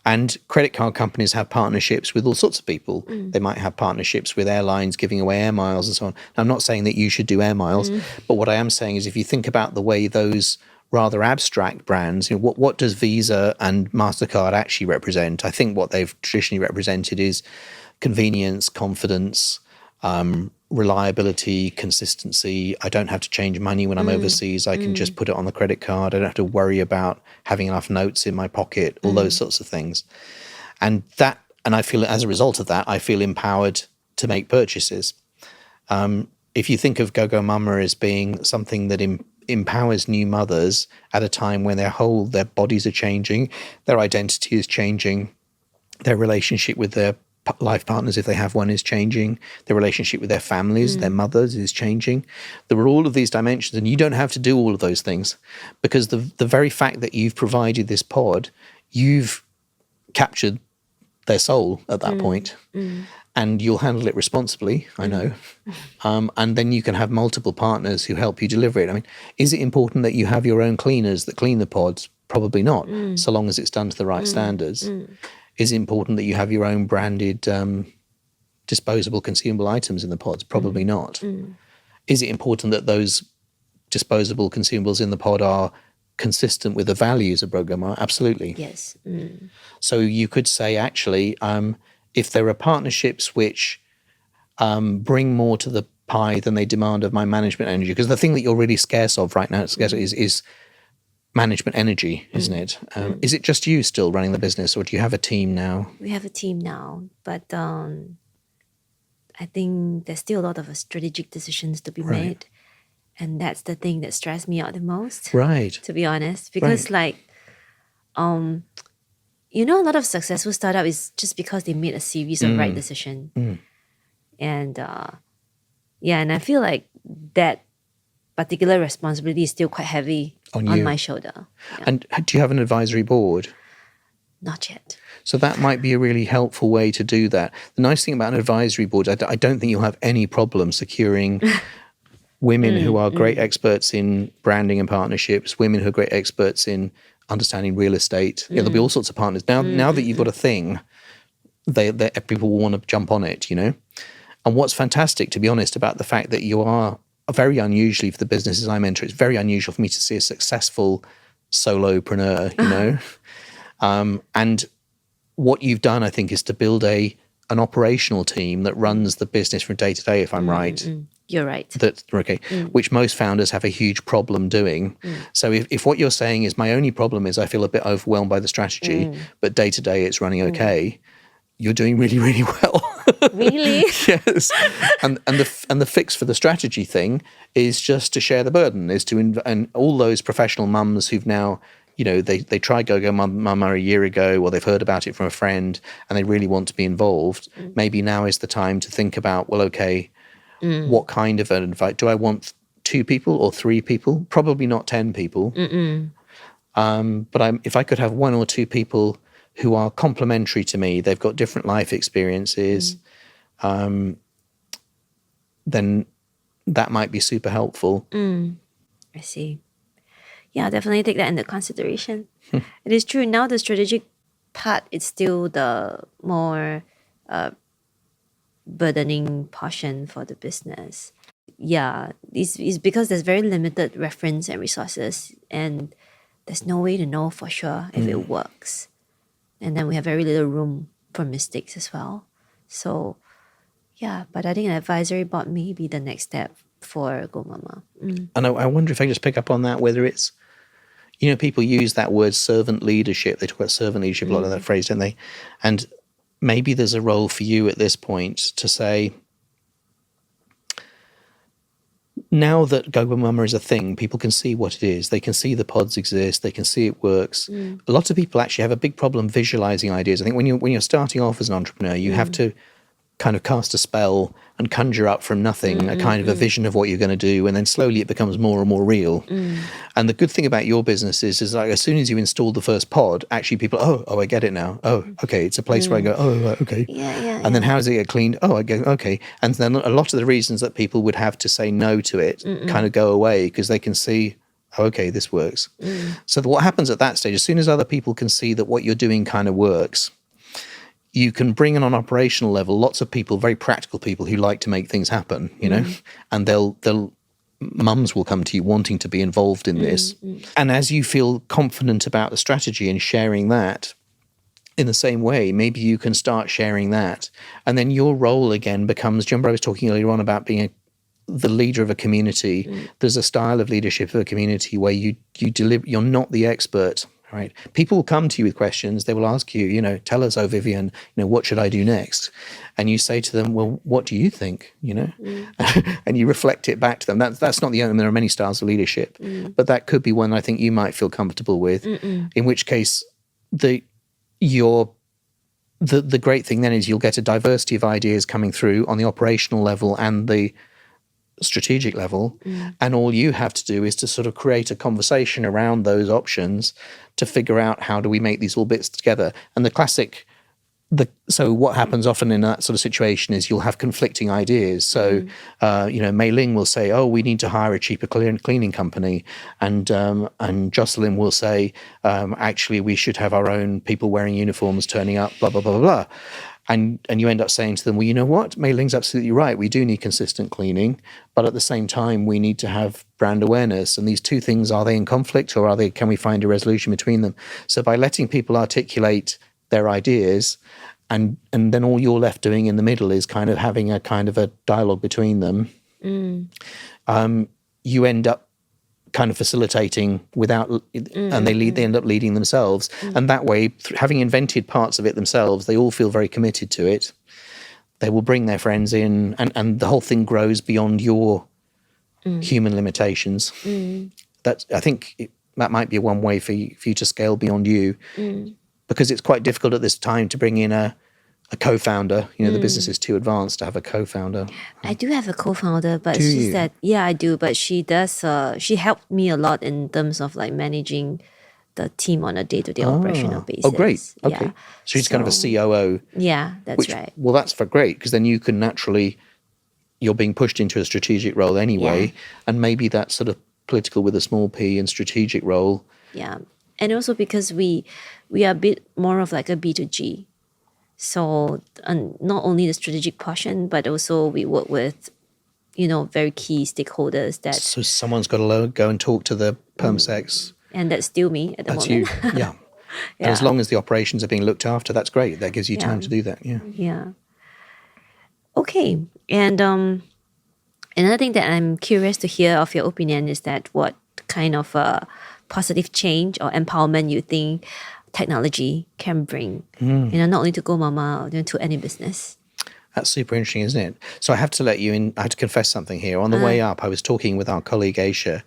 And credit card companies have partnerships with all sorts of people. They might have partnerships with airlines giving away air miles and so on. Now, I'm not saying that you should do air miles, but what I am saying is if you think about the way those rather abstract brands, what does Visa and MasterCard actually represent? I think what they've traditionally represented is convenience, confidence, reliability, consistency. I don't have to change money when I'm overseas. I can just put it on the credit card. I don't have to worry about having enough notes in my pocket, all those sorts of things. And I feel as a result of that, I feel empowered to make purchases. If you think of GoMama as being something that empowers new mothers at a time when their bodies are changing, their identity is changing, their relationship with their life partners, if they have one, is changing. Their relationship with their families, their mothers, is changing. There are all of these dimensions, and you don't have to do all of those things because the very fact that you've provided this pod, you've captured their soul at that point, and you'll handle it responsibly, I know. And then you can have multiple partners who help you deliver it. I mean, is it important that you have your own cleaners that clean the pods? Probably not, so long as it's done to the right standards. Is it important that you have your own branded disposable consumable items in the pods? Probably not. Is it important that those disposable consumables in the pod are consistent with the values of GoMama? Absolutely. Yes. So you could say, actually, if there are partnerships which bring more to the pie than they demand of my management energy, because the thing that you're really scarce of right now is management energy, isn't it? Is it just you still running the business, or do you have a team now? We have a team now, but I think there's still a lot of strategic decisions to be made. And that's the thing that stressed me out the most. Right. To be honest. Because a lot of successful startup is just because they made a series of right decisions. And and I feel like that particular responsibility is still quite heavy on my shoulder. Yeah. And do you have an advisory board? Not yet. So that might be a really helpful way to do that. The nice thing about an advisory board, I don't think you'll have any problem securing women who are great experts in branding and partnerships, women who are great experts in understanding real estate. There'll be all sorts of partners. Now that you've got a thing, people will want to jump on it, And what's fantastic, to be honest, about the fact that you are very unusually for the businesses I mentor, it's very unusual for me to see a successful solopreneur, and what you've done, I think, is to build an operational team that runs the business from day to day, if I'm right. You're right. Which most founders have a huge problem doing. So if what you're saying is my only problem is I feel a bit overwhelmed by the strategy, but day to day it's running okay, you're doing really, really well. Really? Yes. And the fix for the strategy thing is just to share the burden, and all those professional mums who've now they tried GoMama a year ago, or they've heard about it from a friend and they really want to be involved, maybe now is the time to think about, well, okay, what kind of an invite? Do I want 2 people or 3 people? Probably not 10 people. But if I could have 1 or 2 people who are complementary to me, they've got different life experiences, then that might be super helpful. I see. Yeah, definitely take that into consideration. It is true. Now the strategic part is still the more burdening portion for the business. Yeah, it's because there's very limited reference and resources, and there's no way to know for sure if it works. And then we have very little room for mistakes as well. So, yeah, but I think an advisory board may be the next step for GoMama. And I wonder if I just pick up on that, whether it's, people use that word servant leadership. They talk about servant leadership a lot of that phrase, don't they? And maybe there's a role for you at this point to say, now that GoMama is a thing, people can see what it is. They can see the pods exist. They can see it works. A lot of people actually have a big problem visualizing ideas. I think when you're starting off as an entrepreneur, you have to kind of cast a spell and conjure up from nothing a kind of a vision of what you're going to do, and then slowly it becomes more and more real. And the good thing about your business is like, as soon as you install the first pod, actually people, oh, I get it now. Oh, okay, it's a place where I go, oh, okay. And then how does it get cleaned? Oh, I go, okay. And then a lot of the reasons that people would have to say no to it kind of go away, because they can see, oh, okay, this works. So what happens at that stage, as soon as other people can see that what you're doing kind of works, you can bring in on operational level lots of people, very practical people who like to make things happen, and they'll mums will come to you wanting to be involved in this. And as you feel confident about the strategy and sharing that in the same way, maybe you can start sharing that. And then your role again becomes, do you remember I was talking earlier on about being the leader of a community? There's a style of leadership of a community where you deliver, you're not the expert. Right. People will come to you with questions. They will ask you, tell us, oh, Vivian, what should I do next? And you say to them, well, what do you think? And you reflect it back to them. That's not the only, there are many styles of leadership, but that could be one I think you might feel comfortable with, in which case the great thing then is you'll get a diversity of ideas coming through on the operational level and the strategic level, and all you have to do is to sort of create a conversation around those options to figure out how do we make these all bits together. And so what happens often in that sort of situation is you'll have conflicting ideas. So Mei Ling will say, oh, we need to hire a cheaper cleaning company, and Jocelyn will say, actually we should have our own people wearing uniforms turning up, blah blah blah blah blah. And you end up saying to them, well, you know what? Mei Ling's absolutely right. We do need consistent cleaning, but at the same time, we need to have brand awareness. And these two things, are they in conflict, or can we find a resolution between them? So by letting people articulate their ideas, and then all you're left doing in the middle is kind of having a kind of a dialogue between them, you end up kind of facilitating without, and they end up leading themselves. And that way, having invented parts of it themselves, they all feel very committed to it. They will bring their friends in, and the whole thing grows beyond your human limitations. I think that might be one way for you to scale beyond you, because it's quite difficult at this time to bring in a co-founder. The business is too advanced to have a co-founder. I do have a co-founder, but she said, yeah, I do. But she does, she helped me a lot in terms of like managing the team on a day-to-day operational basis. Oh, great. Okay. Yeah. So she's kind of a COO. Yeah, that's right. Well, that's great, because then you can naturally, you're being pushed into a strategic role anyway. And maybe that sort of political with a small p and strategic role. Yeah. And also because we are a bit more of like a B2G. So not only the strategic portion, but also we work with, very key stakeholders. So someone's got to go and talk to the permsecs. And that's still me at the moment. That's you, yeah. And as long as the operations are being looked after, that's great. That gives you time to do that, Yeah. Okay. And another thing that I'm curious to hear of your opinion is that what kind of positive change or empowerment you think technology can bring, not only to GoMama, to any business. That's super interesting, isn't it? So I have to let you in. I have to confess something here. On the way up, I was talking with our colleague Asia.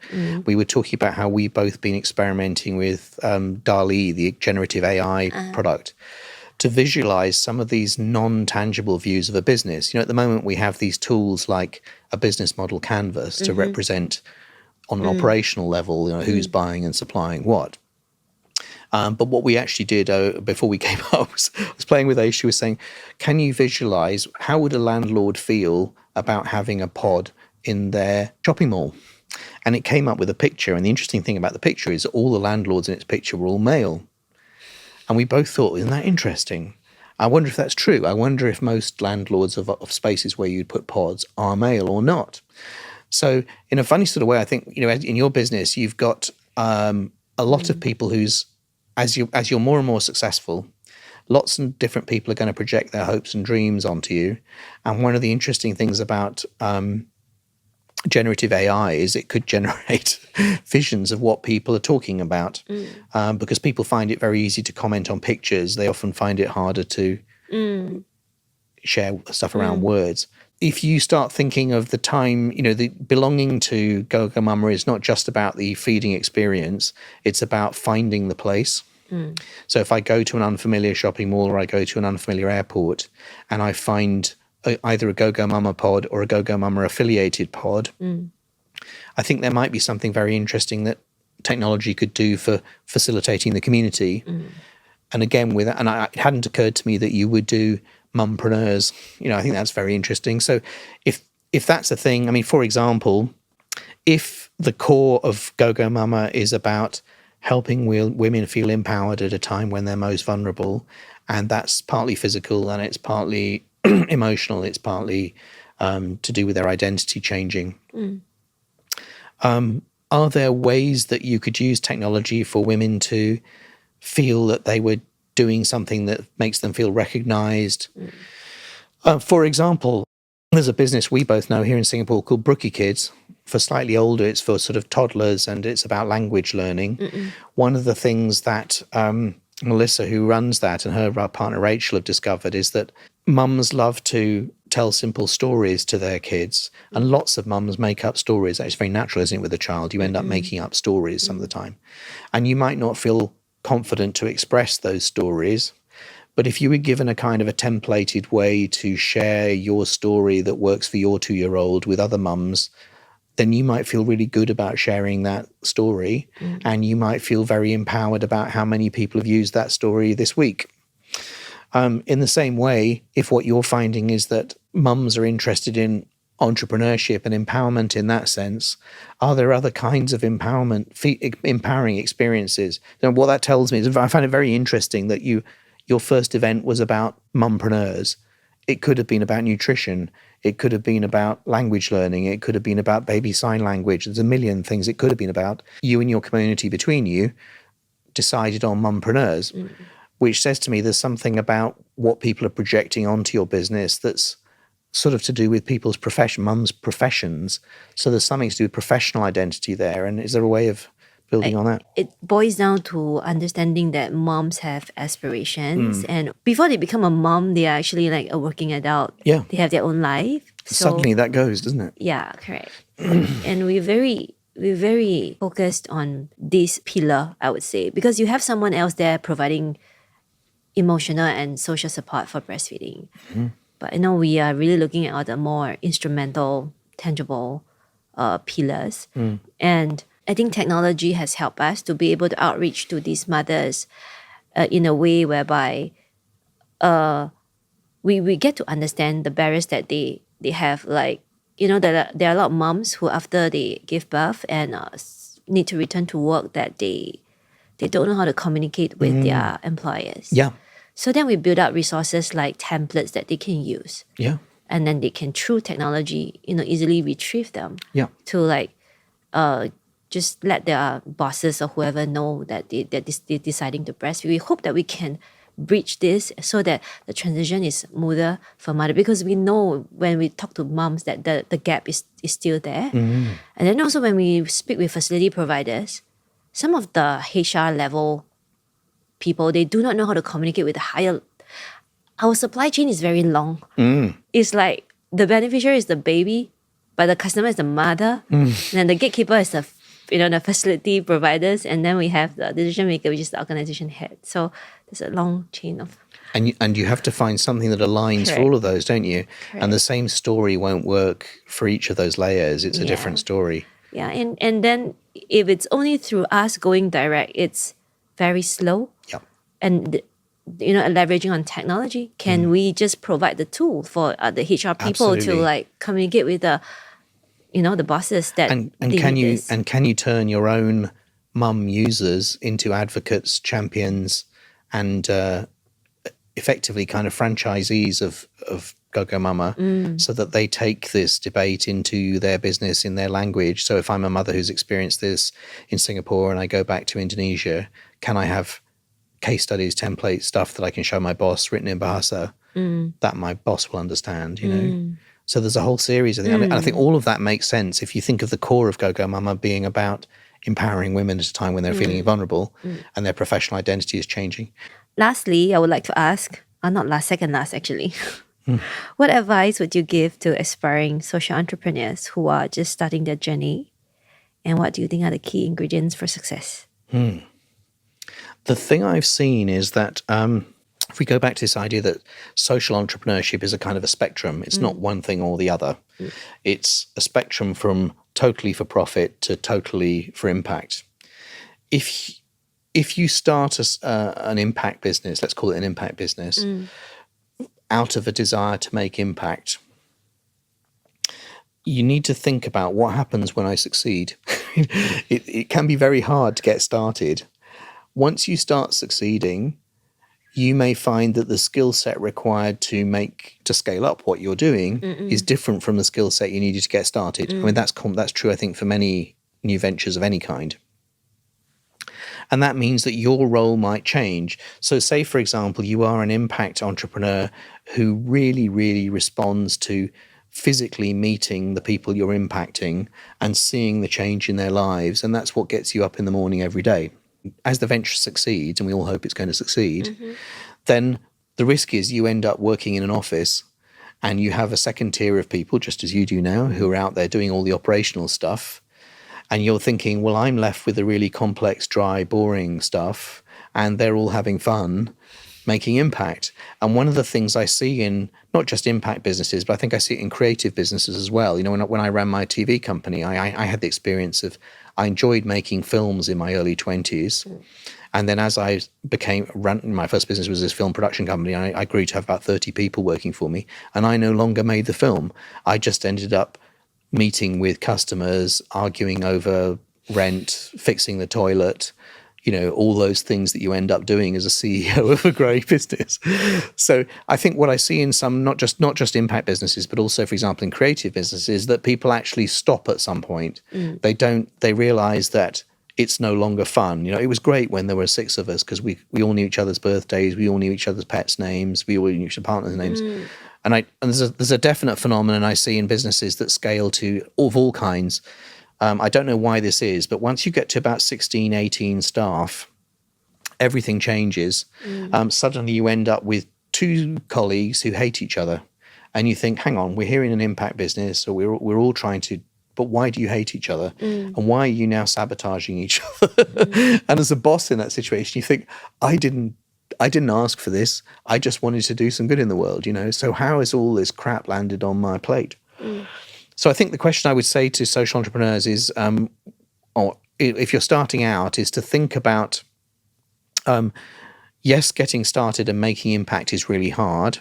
We were talking about how we've both been experimenting with DALL-E, the generative AI product, to visualize some of these non-tangible views of a business. At the moment we have these tools like a business model canvas to represent on an operational level, who's buying and supplying what. But what we actually did before we came up I was playing with Aisha. She was saying, can you visualize how would a landlord feel about having a pod in their shopping mall? And it came up with a picture. And the interesting thing about the picture is all the landlords in its picture were all male. And we both thought, isn't that interesting? I wonder if that's true. I wonder if most landlords of spaces where you'd put pods are male or not. So in a funny sort of way, I think, in your business, you've got a lot of people who's, as you're more and more successful, lots of different people are going to project their hopes and dreams onto you. And one of the interesting things about generative AI is it could generate visions of what people are talking about, because people find it very easy to comment on pictures. They often find it harder to share stuff around words. If you start thinking of the time, the belonging to GoMama is not just about the feeding experience, it's about finding the place. So if I go to an unfamiliar shopping mall or I go to an unfamiliar airport and I find either a GoMama pod or a GoMama affiliated pod, I think there might be something very interesting that technology could do for facilitating the community. And again, it hadn't occurred to me that you would do mumpreneurs. I think that's very interesting. So if that's a thing, I mean, for example, if the core of GoMama is about helping women feel empowered at a time when they're most vulnerable, and that's partly physical and it's partly emotional, it's partly to do with their identity changing. Are there ways that you could use technology for women to feel that they were doing something that makes them feel recognized? For example, there's a business we both know here in Singapore called Brookie Kids. For slightly older, it's for sort of toddlers and it's about language learning. One of the things that Melissa, who runs that, and her partner Rachel have discovered is that mums love to tell simple stories to their kids, and lots of mums make up stories. It's very natural, isn't it, with a child? You end up making up stories some of the time, and you might not feel confident to express those stories. But if you were given a kind of a templated way to share your story that works for your 2-year-old with other mums, then you might feel really good about sharing that story, and you might feel very empowered about how many people have used that story this week. In the same way, if what you're finding is that mums are interested in entrepreneurship and empowerment in that sense, are there other kinds of empowering experiences? What that tells me is, I find it very interesting that your first event was about mumpreneurs. It could have been about nutrition. It could have been about language learning. It could have been about baby sign language. There's a million things it could have been about. You and your community between you decided on mumpreneurs, which says to me there's something about what people are projecting onto your business that's sort of to do with people's mums' professions. So there's something to do with professional identity there. And is there a way of building on that? It boils down to understanding that moms have aspirations, and before they become a mom, they are actually like a working adult. Yeah. They have their own life. Suddenly that goes, doesn't it? Yeah, correct. And we're very focused on this pillar, I would say, because you have someone else there providing emotional and social support for breastfeeding. But we are really looking at all the more instrumental, tangible pillars. And I think technology has helped us to be able to outreach to these mothers in a way whereby we get to understand the barriers that they have. Like, there are a lot of moms who, after they give birth and need to return to work, that they don't know how to communicate with their employers. Yeah. So then we build up resources like templates that they can use. Yeah. And then they can, through technology, easily retrieve them. Yeah. To just let their bosses or whoever know that they're deciding to breastfeed. We hope that we can bridge this so that the transition is smoother for mother, because we know when we talk to moms that the gap is still there. And then also when we speak with facility providers, some of the HR level people, they do not know how to communicate with the higher our supply chain is very long. It's like the beneficiary is the baby, but the customer is the mother. And then the gatekeeper is the the facility providers, and then we have the decision maker, which is the organization head. So there's a long chain of. And you have to find something that aligns for all of those, don't you? And the same story won't work for each of those layers. It's a different story. Yeah, and then if it's only through us going direct, it's very slow. Yeah. And leveraging on technology, can we just provide the tool for the HR people to like communicate with the the bosses that and can you turn your own mum users into advocates, champions, and effectively kind of franchisees of GoMama, so that they take this debate into their business in their language. So if I'm a mother who's experienced this in Singapore and I go back to Indonesia, can I have case studies, templates, stuff that I can show my boss written in Bahasa that my boss will understand, So there's a whole series of things. And I think all of that makes sense if you think of the core of GoMama being about empowering women at a time when they're feeling vulnerable and their professional identity is changing. Lastly, I would like to ask, second last actually, what advice would you give to aspiring social entrepreneurs who are just starting their journey? And what do you think are the key ingredients for success? The thing I've seen is that if we go back to this idea that social entrepreneurship is a kind of a spectrum, it's not one thing or the other. It's a spectrum from totally for profit to totally for impact. If you start an impact business, let's call it an impact business, out of a desire to make impact, you need to think about what happens when I succeed. It can be very hard to get started. Once you start succeeding, you may find that the skill set required to scale up what you're doing is different from the skill set you needed to get started. I mean, that's true, I think, for many new ventures of any kind. And that means that your role might change. So say, for example, you are an impact entrepreneur who really, really responds to physically meeting the people you're impacting and seeing the change in their lives. And that's what gets you up in the morning every day. As the venture succeeds, and we all hope it's going to succeed, then the risk is you end up working in an office and you have a second tier of people, just as you do now, who are out there doing all the operational stuff. And you're thinking, well, I'm left with the really complex, dry, boring stuff, and they're all having fun making impact. And one of the things I see in not just impact businesses, but I think I see it in creative businesses as well. When I ran my TV company, I had the experience of, I enjoyed making films in my early 20s. And then as I my first business was this film production company, I grew to have about 30 people working for me. And I no longer made the film. I just ended up meeting with customers, arguing over rent, fixing the toilet, all those things that you end up doing as a CEO of a growing business. So I think what I see in some, not just impact businesses, but also, for example, in creative businesses, that people actually stop at some point. They realize that it's no longer fun. It was great when there were 6 of us because we all knew each other's birthdays, we all knew each other's pets' names, we all knew each other's partners' names. And there's a definite phenomenon I see in businesses that scale of all kinds. I don't know why this is, but once you get to about 16, 18 staff, everything changes. Suddenly you end up with 2 colleagues who hate each other. And you think, hang on, we're here in an impact business, so we're all trying to, but why do you hate each other? And why are you now sabotaging each other? And as a boss in that situation, you think, I didn't ask for this. I just wanted to do some good in the world, So how has all this crap landed on my plate? So I think the question I would say to social entrepreneurs is, or if you're starting out, is to think about, yes, getting started and making impact is really hard.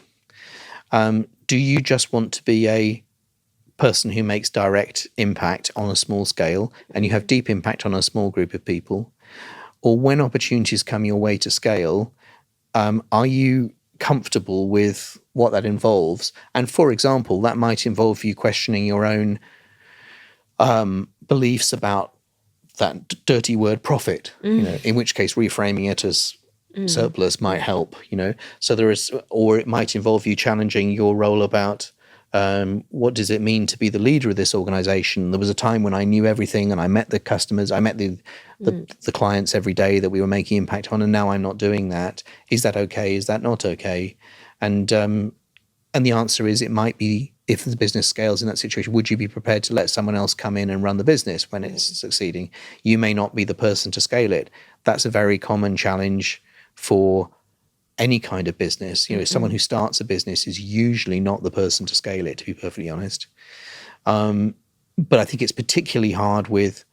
Do you just want to be a person who makes direct impact on a small scale and you have deep impact on a small group of people? Or when opportunities come your way to scale, are you comfortable with what that involves? And for example, that might involve you questioning your own beliefs about that dirty word profit, in which case reframing it as surplus might help, So or it might involve you challenging your role about what does it mean to be the leader of this organization? There was a time when I knew everything and I met the customers, I met the clients every day that we were making impact on, and now I'm not doing that. Is that okay? Is that not okay? And the answer is it might be, if the business scales in that situation, would you be prepared to let someone else come in and run the business when it's succeeding? You may not be the person to scale it. That's a very common challenge for any kind of business. Someone who starts a business is usually not the person to scale it, to be perfectly honest. But I think it's particularly hard with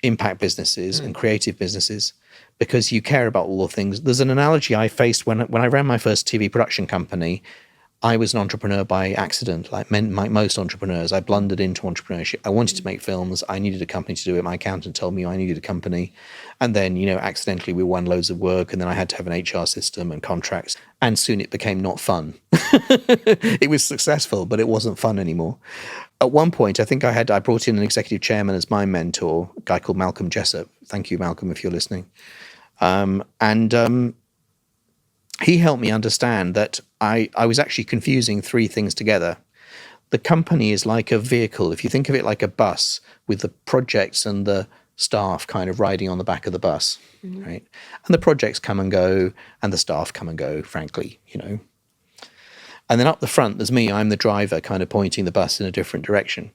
impact businesses and creative businesses, because you care about all the things. There's an analogy I faced when I ran my first TV production company. I was an entrepreneur by accident, like most entrepreneurs. I blundered into entrepreneurship. I wanted to make films. I needed a company to do it. My accountant told me I needed a company. And then, accidentally we won loads of work. And then I had to have an HR system and contracts. And soon it became not fun. It was successful, but it wasn't fun anymore. At one point, I think I brought in an executive chairman as my mentor, a guy called Malcolm Jessup. Thank you, Malcolm, if you're listening. He helped me understand that I was actually confusing three things together. The company is like a vehicle. If you think of it like a bus with the projects and the staff kind of riding on the back of the bus, right? And the projects come and go and the staff come and go, frankly, And then up the front, there's me. I'm the driver kind of pointing the bus in a different direction.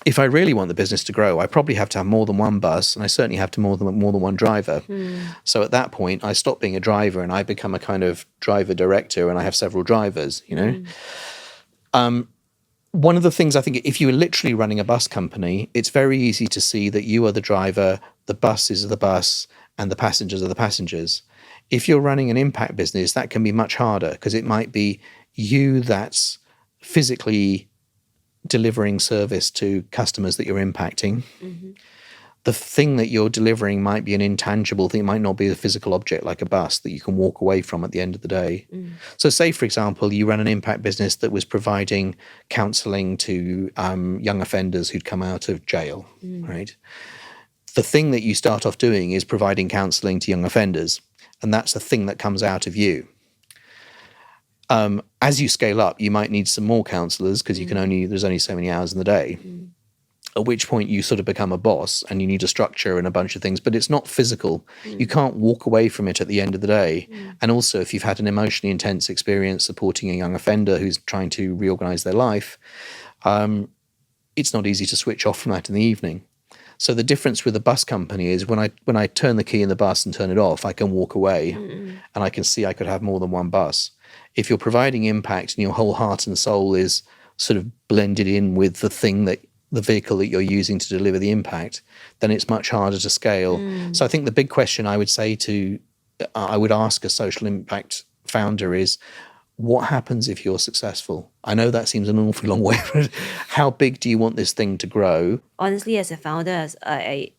If I really want the business to grow, I probably have to have more than one bus, and I certainly have to more than one driver. So at that point, I stop being a driver and I become a kind of driver director, and I have several drivers. One of the things I think, if you were literally running a bus company, it's very easy to see that you are the driver, the bus is the bus, and the passengers are the passengers. If you're running an impact business, that can be much harder, because it might be you that's physically delivering service to customers that you're impacting. The thing that you're delivering might be an intangible thing. It might not be a physical object like a bus that you can walk away from at the end of the day. So say, for example, you run an impact business that was providing counselling to young offenders who'd come out of jail, right? The thing that you start off doing is providing counselling to young offenders, and that's the thing that comes out of you. As you scale up, you might need some more counsellors, because there's only so many hours in the day. At which point you sort of become a boss and you need a structure and a bunch of things, but it's not physical. You can't walk away from it at the end of the day. And also, if you've had an emotionally intense experience supporting a young offender who's trying to reorganize their life, it's not easy to switch off from that in the evening. So the difference with a bus company is when I turn the key in the bus and turn it off, I can walk away and I can see I could have more than one bus. If you're providing impact and your whole heart and soul is sort of blended in with the vehicle that you're using to deliver the impact, then it's much harder to scale. So I think the big question I would ask a social impact founder is, what happens if you're successful? I know that seems an awfully long way, but how big do you want this thing to grow? Honestly, as a founder, I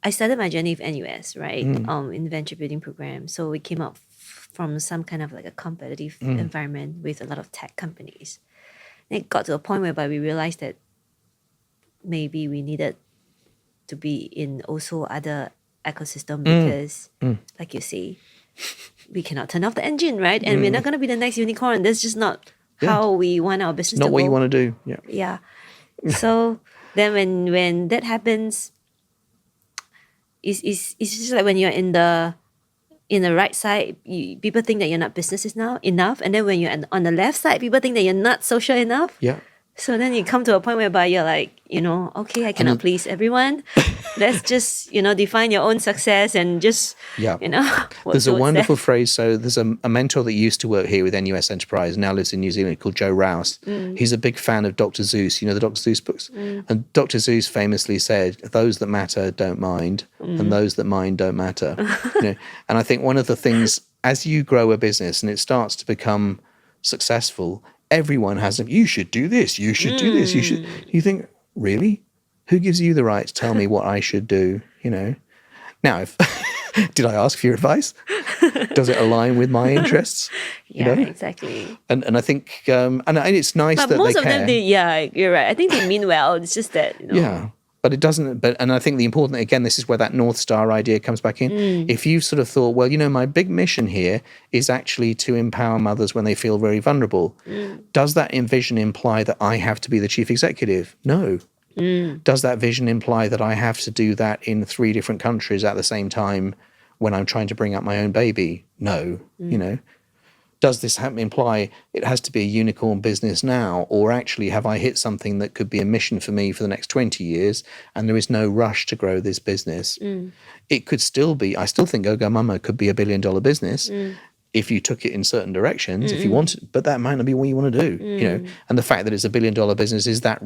started my journey with NUS, right? In the venture building program. So we came up from some kind of like a competitive environment with a lot of tech companies. And it got to a point whereby we realized that maybe we needed to be in also other ecosystem, because like you say, we cannot turn off the engine, right? And we're not going to be the next unicorn. That's just not how we want our business to go. Not what you want to do. Yeah. So then when that happens, it's just like when you're in the right side, people think that you're not business enough. And then when you're on the left side, people think that you're not social enough. Yeah. So then you come to a point whereby you're like, okay, I cannot please everyone. Let's just, define your own success and just, There's a wonderful phrase. So there's a mentor that used to work here with NUS Enterprise, now lives in New Zealand, called Joe Rouse. He's a big fan of Dr. Seuss, the Dr. Seuss books. And Dr. Seuss famously said, those that matter don't mind, and those that mind don't matter. And I think one of the things, as you grow a business and it starts to become successful, everyone has you should do this, you should do this, you should. You think, really? Who gives you the right to tell me what I should do? Now, did I ask for your advice? Does it align with my interests? Exactly. And I think, and it's nice that most they of care. them, you're right. I think they mean well. It's just that, Yeah. But it doesn't, and I think the important, again, this is where that North Star idea comes back in. If you've sort of thought, well, my big mission here is actually to empower mothers when they feel very vulnerable. Does that vision imply that I have to be the chief executive? No. Does that vision imply that I have to do that in 3 different countries at the same time when I'm trying to bring up my own baby? No. does this imply it has to be a unicorn business now, or actually have I hit something that could be a mission for me for the next 20 years and there is no rush to grow this business? It could still be, I still think GoMama could be $1 billion business if you took it in certain directions, if you wanted, but that might not be what you want to do, you know. And the fact that it's $1 billion business, is that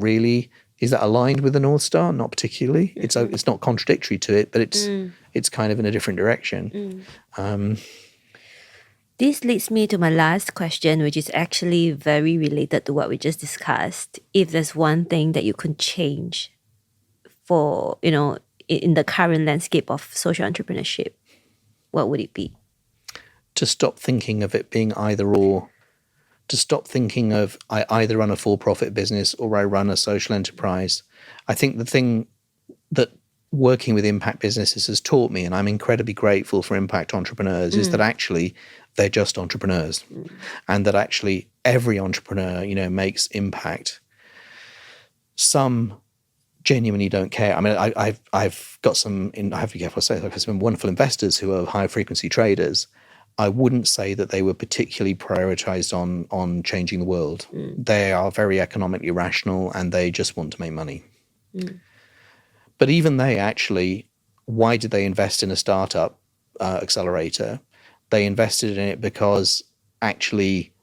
aligned with the North Star? Not particularly. It's not contradictory to it, but it's kind of in a different direction. This leads me to my last question, which is actually very related to what we just discussed. If there's one thing that you could change for, you know, in the current landscape of social entrepreneurship, what would it be? To stop thinking of it being either or. To stop thinking of, I either run a for-profit business or I run a social enterprise. I think the thing that working with impact businesses has taught me, and I'm incredibly grateful for impact entrepreneurs, is that actually they're just entrepreneurs, and that actually every entrepreneur, you know, makes impact. Some genuinely don't care. I mean, I've got some, I have to be careful to say, I've some wonderful investors who are high frequency traders. I wouldn't say that they were particularly prioritized on changing the world. They are very economically rational and they just want to make money. But even they actually, why did they invest in a startup accelerator? They invested in it because actually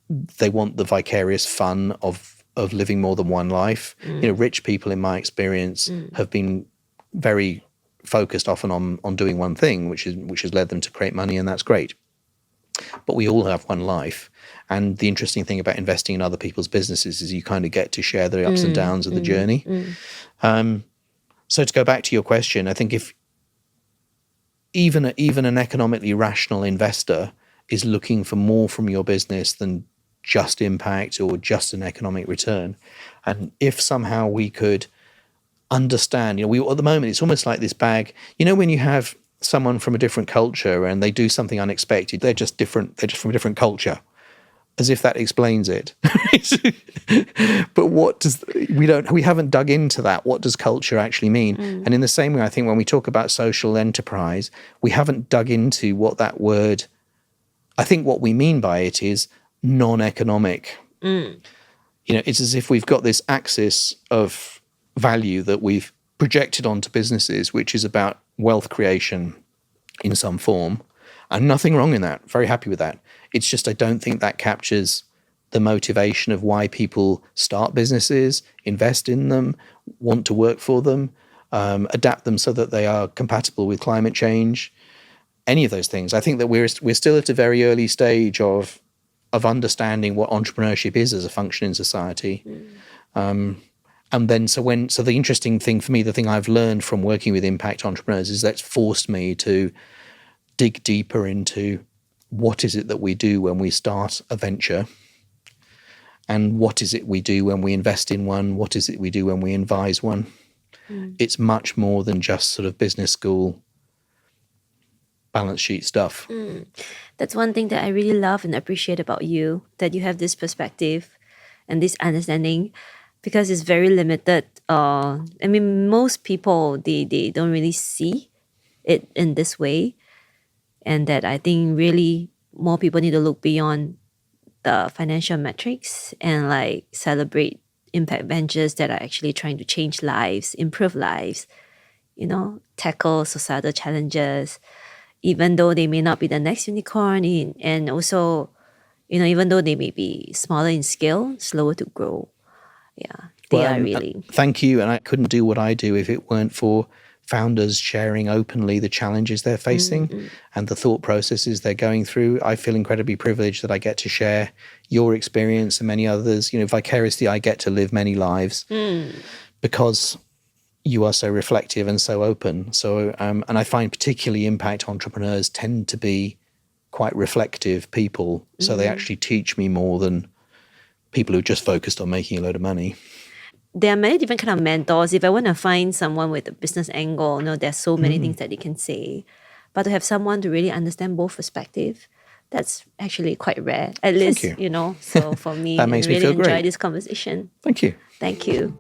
they want the vicarious fun of living more than one life. You know, rich people, in my experience, have been very focused often on doing one thing, which has led them to create money, and that's great. But we all have one life, and the interesting thing about investing in other people's businesses is you kind of get to share the ups and downs of the journey. So to go back to your question, I think if even an economically rational investor is looking for more from your business than just impact or just an economic return, and if somehow we could understand, you know, at the moment it's almost like this bag, you know, when you have someone from a different culture and they do something unexpected, they're just from a different culture, as if that explains it. But we haven't dug into that. What does culture actually mean? And in the same way, I think when we talk about social enterprise, we haven't dug into what that word, I think what we mean by it is non-economic. You know, it's as if we've got this axis of value that we've projected onto businesses, which is about wealth creation in some form, and nothing wrong in that. Very happy with that. It's just I don't think that captures the motivation of why people start businesses, invest in them, want to work for them, adapt them so that they are compatible with climate change, any of those things. I think that we're still at a very early stage of understanding what entrepreneurship is as a function in society. And then so the interesting thing for me, the thing I've learned from working with impact entrepreneurs is that's forced me to dig deeper into what is it that we do when we start a venture, and what is it we do when we invest in one, what is it we do when we advise one. It's much more than just sort of business school balance sheet stuff. That's one thing that I really love and appreciate about you, that you have this perspective and this understanding, because it's very limited. I mean, most people, they don't really see it in this way. And that I think really more people need to look beyond the financial metrics and like celebrate impact ventures that are actually trying to change lives, improve lives, you know, tackle societal challenges, even though they may not be the next unicorn, and also, you know, even though they may be smaller in scale, slower to grow. Yeah, they are really. Thank you. And I couldn't do what I do if it weren't for founders sharing openly the challenges they're facing and the thought processes they're going through. I feel incredibly privileged that I get to share your experience and many others. You know, vicariously, I get to live many lives because you are so reflective and so open. So, and I find particularly impact entrepreneurs tend to be quite reflective people. So they actually teach me more than people who are just focused on making a load of money. There are many different kind of mentors. If I want to find someone with a business angle, you know, there's so many things that they can say. But to have someone to really understand both perspectives, that's actually quite rare. At least, you know, so for me, that makes I really me feel enjoy great. this conversation. Thank you. Thank you.